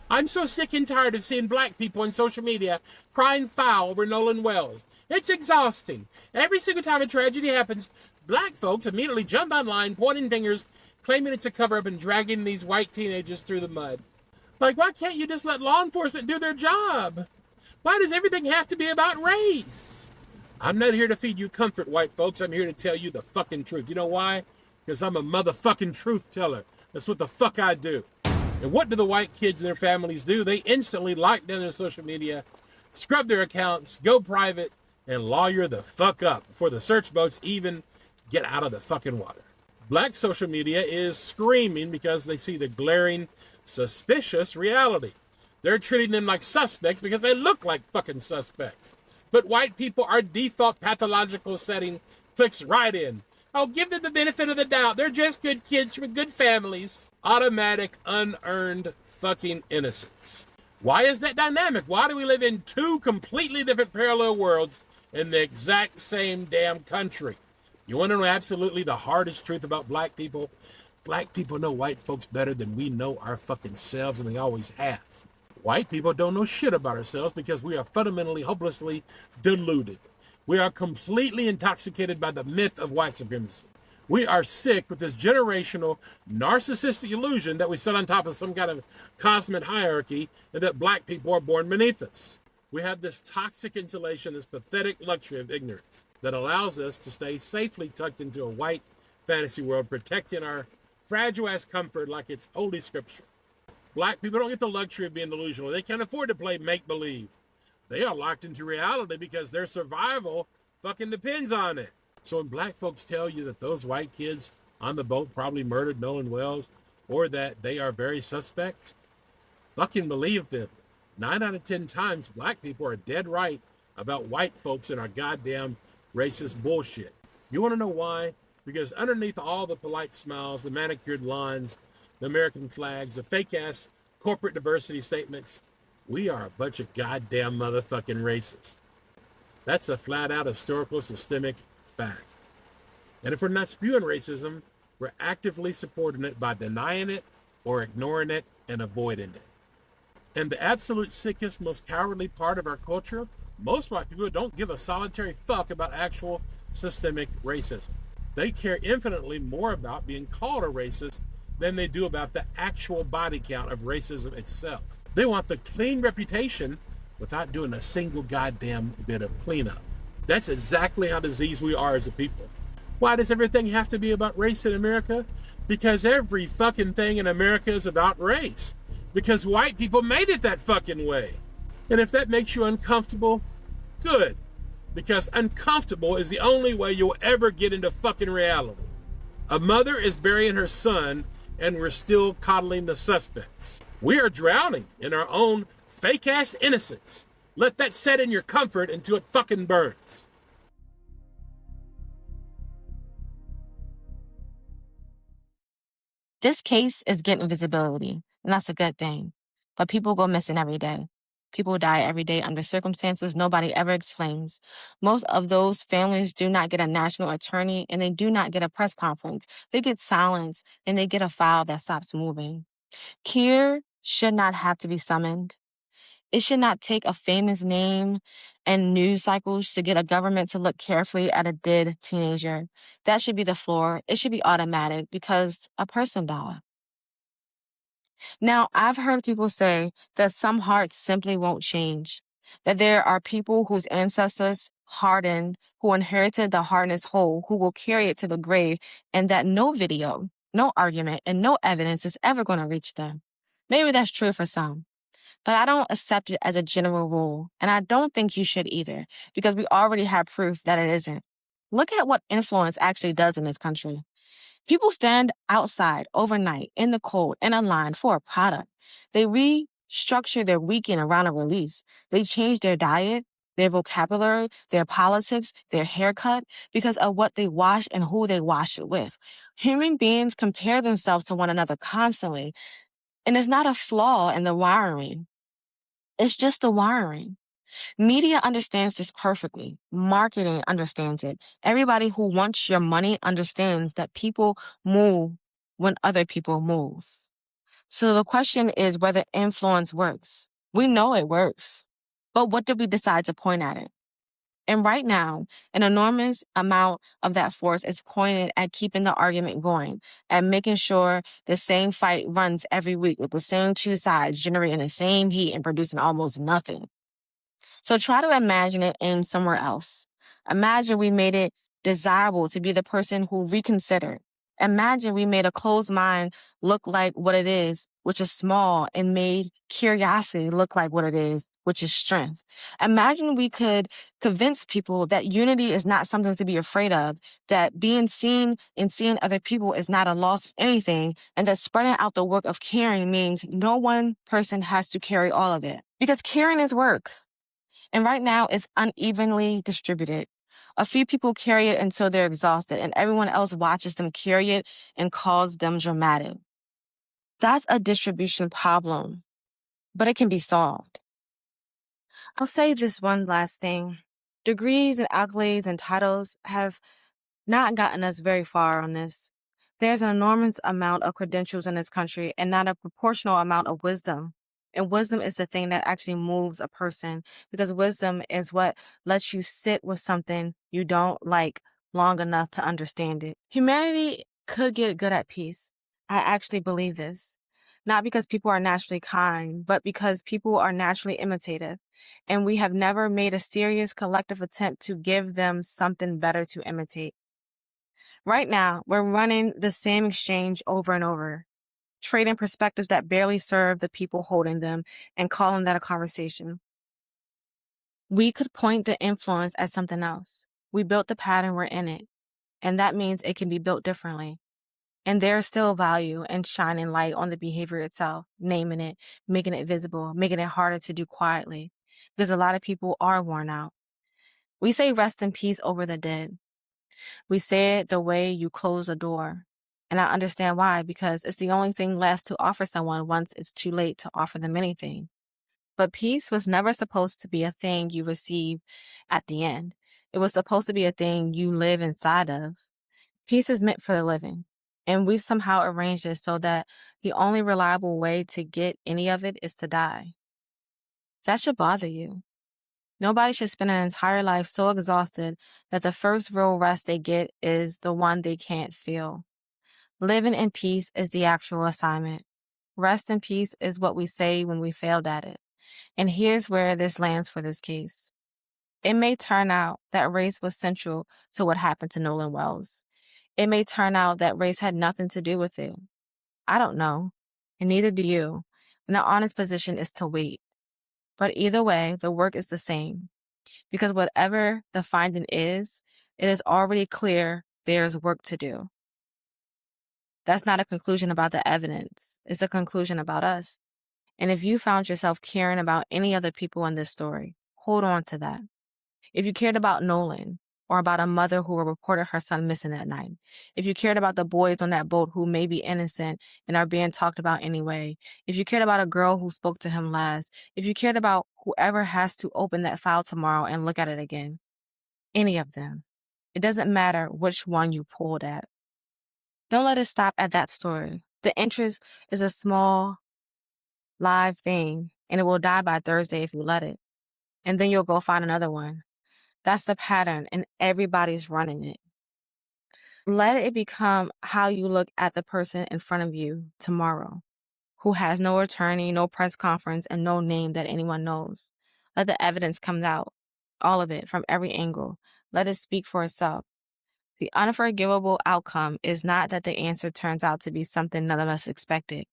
I'm so sick and tired of seeing black people on social media crying foul over Nolan Wells. It's exhausting. Every single time a tragedy happens, black folks immediately jump online, pointing fingers, claiming it's a cover-up and dragging these white teenagers through the mud. Like, why can't you just let law enforcement do their job? Why does everything have to be about race? I'm not here to feed you comfort, white folks. I'm here to tell you the fucking truth. You know why? Because I'm a motherfucking truth teller. That's what the fuck I do. And what do the white kids and their families do? They instantly lock down their social media, scrub their accounts, go private, and lawyer the fuck up before the search boats even get out of the fucking water. Black social media is screaming because they see the glaring, suspicious reality. They're treating them like suspects because they look like fucking suspects. But white people, our default pathological setting clicks right in. I'll give them the benefit of the doubt. They're just good kids from good families. Automatic, unearned fucking innocence. Why is that dynamic? Why do we live in two completely different parallel worlds in the exact same damn country? You want to know absolutely the hardest truth about black people? Black people know white folks better than we know our fucking selves, and they always have. White people don't know shit about ourselves because we are fundamentally, hopelessly deluded. We are completely intoxicated by the myth of white supremacy. We are sick with this generational, narcissistic illusion that we sit on top of some kind of cosmic hierarchy and that black people are born beneath us. We have this toxic insulation, this pathetic luxury of ignorance that allows us to stay safely tucked into a white fantasy world, protecting our fragile-ass comfort like it's holy scripture. Black people don't get the luxury of being delusional. They can't afford to play make-believe. They are locked into reality because their survival fucking depends on it. So when black folks tell you that those white kids on the boat probably murdered Nolan Wells or that they are very suspect, fucking believe them. 9 out of 10 times, black people are dead right about white folks and our goddamn racist bullshit. You want to know why? Because underneath all the polite smiles, the manicured lawns, the American flags, the fake-ass corporate diversity statements, we are a bunch of goddamn motherfucking racists. That's a flat-out historical systemic fact. And if we're not spewing racism, we're actively supporting it by denying it or ignoring it and avoiding it. And the absolute sickest, most cowardly part of our culture, most white people don't give a solitary fuck about actual systemic racism. They care infinitely more about being called a racist than they do about the actual body count of racism itself. They want the clean reputation without doing a single goddamn bit of cleanup. That's exactly how diseased we are as a people. Why does everything have to be about race in America? Because every fucking thing in America is about race. Because white people made it that fucking way. And if that makes you uncomfortable, good. Because uncomfortable is the only way you'll ever get into fucking reality. A mother is burying her son, and we're still coddling the suspects. We are drowning in our own fake-ass innocence. Let that set in your comfort until it fucking burns. This case is getting visibility, and that's a good thing. But people go missing every day. People die every day under circumstances nobody ever explains. Most of those families do not get a national attorney, and they do not get a press conference. They get silence, and they get a file that stops moving. Care should not have to be summoned. It should not take a famous name and news cycles to get a government to look carefully at a dead teenager. That should be the floor. It should be automatic because a person died. Now, I've heard people say that some hearts simply won't change, that there are people whose ancestors hardened, who inherited the hardness whole, who will carry it to the grave, and that no video, no argument, and no evidence is ever going to reach them. Maybe that's true for some. But I don't accept it as a general rule, and I don't think you should either, because we already have proof that it isn't. Look at what influence actually does in this country. People stand outside overnight in the cold in a line for a product. They restructure their weekend around a release. They change their diet, their vocabulary, their politics, their haircut because of what they wash and who they wash it with. Human beings compare themselves to one another constantly, and it's not a flaw in the wiring. It's just the wiring. Media understands this perfectly. Marketing understands it. Everybody who wants your money understands that people move when other people move. So the question is whether influence works. We know it works. But what did we decide to point at it? And right now, an enormous amount of that force is pointed at keeping the argument going, at making sure the same fight runs every week with the same two sides generating the same heat and producing almost nothing. So try to imagine it aimed somewhere else. Imagine we made it desirable to be the person who reconsidered. Imagine we made a closed mind look like what it is, which is small, and made curiosity look like what it is, which is strength. Imagine we could convince people that unity is not something to be afraid of, that being seen and seeing other people is not a loss of anything, and that spreading out the work of caring means no one person has to carry all of it. Because caring is work. And right now, it's unevenly distributed. A few people carry it until they're exhausted, and everyone else watches them carry it and calls them dramatic. That's a distribution problem, but it can be solved. I'll say this one last thing. Degrees and accolades and titles have not gotten us very far on this. There's an enormous amount of credentials in this country and not a proportional amount of wisdom. And wisdom is the thing that actually moves a person because wisdom is what lets you sit with something you don't like long enough to understand it. Humanity could get good at peace. I actually believe this. Not because people are naturally kind, but because people are naturally imitative. And we have never made a serious collective attempt to give them something better to imitate. Right now, we're running the same exchange over and over, trading perspectives that barely serve the people holding them and calling that a conversation. We could point the influence at something else. We built the pattern, we're in it. And that means it can be built differently. And there's still value in shining light on the behavior itself, naming it, making it visible, making it harder to do quietly. Because a lot of people are worn out. We say rest in peace over the dead. We say it the way you close a door. And I understand why, because it's the only thing left to offer someone once it's too late to offer them anything. But peace was never supposed to be a thing you receive at the end. It was supposed to be a thing you live inside of. Peace is meant for the living. And we've somehow arranged it so that the only reliable way to get any of it is to die. That should bother you. Nobody should spend an entire life so exhausted that the first real rest they get is the one they can't feel. Living in peace is the actual assignment. Rest in peace is what we say when we failed at it. And here's where this lands for this case. It may turn out that race was central to what happened to Nolan Wells. It may turn out that race had nothing to do with it. I don't know, and neither do you. And the honest position is to wait. But either way, the work is the same. Because whatever the finding is, it is already clear there's work to do. That's not a conclusion about the evidence. It's a conclusion about us. And if you found yourself caring about any other people in this story, hold on to that. If you cared about Nolan, or about a mother who reported her son missing that night, if you cared about the boys on that boat who may be innocent and are being talked about anyway, if you cared about a girl who spoke to him last, if you cared about whoever has to open that file tomorrow and look at it again, any of them, it doesn't matter which one you pulled at. Don't let it stop at that story. The interest is a small, live thing, and it will die by Thursday if you let it. And then you'll go find another one. That's the pattern, and everybody's running it. Let it become how you look at the person in front of you tomorrow, who has no attorney, no press conference, and no name that anyone knows. Let the evidence come out, all of it, from every angle. Let it speak for itself. The unforgivable outcome is not that the answer turns out to be something none of us expected.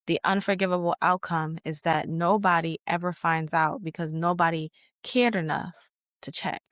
The unforgivable outcome is that nobody ever finds out because nobody cared enough to check.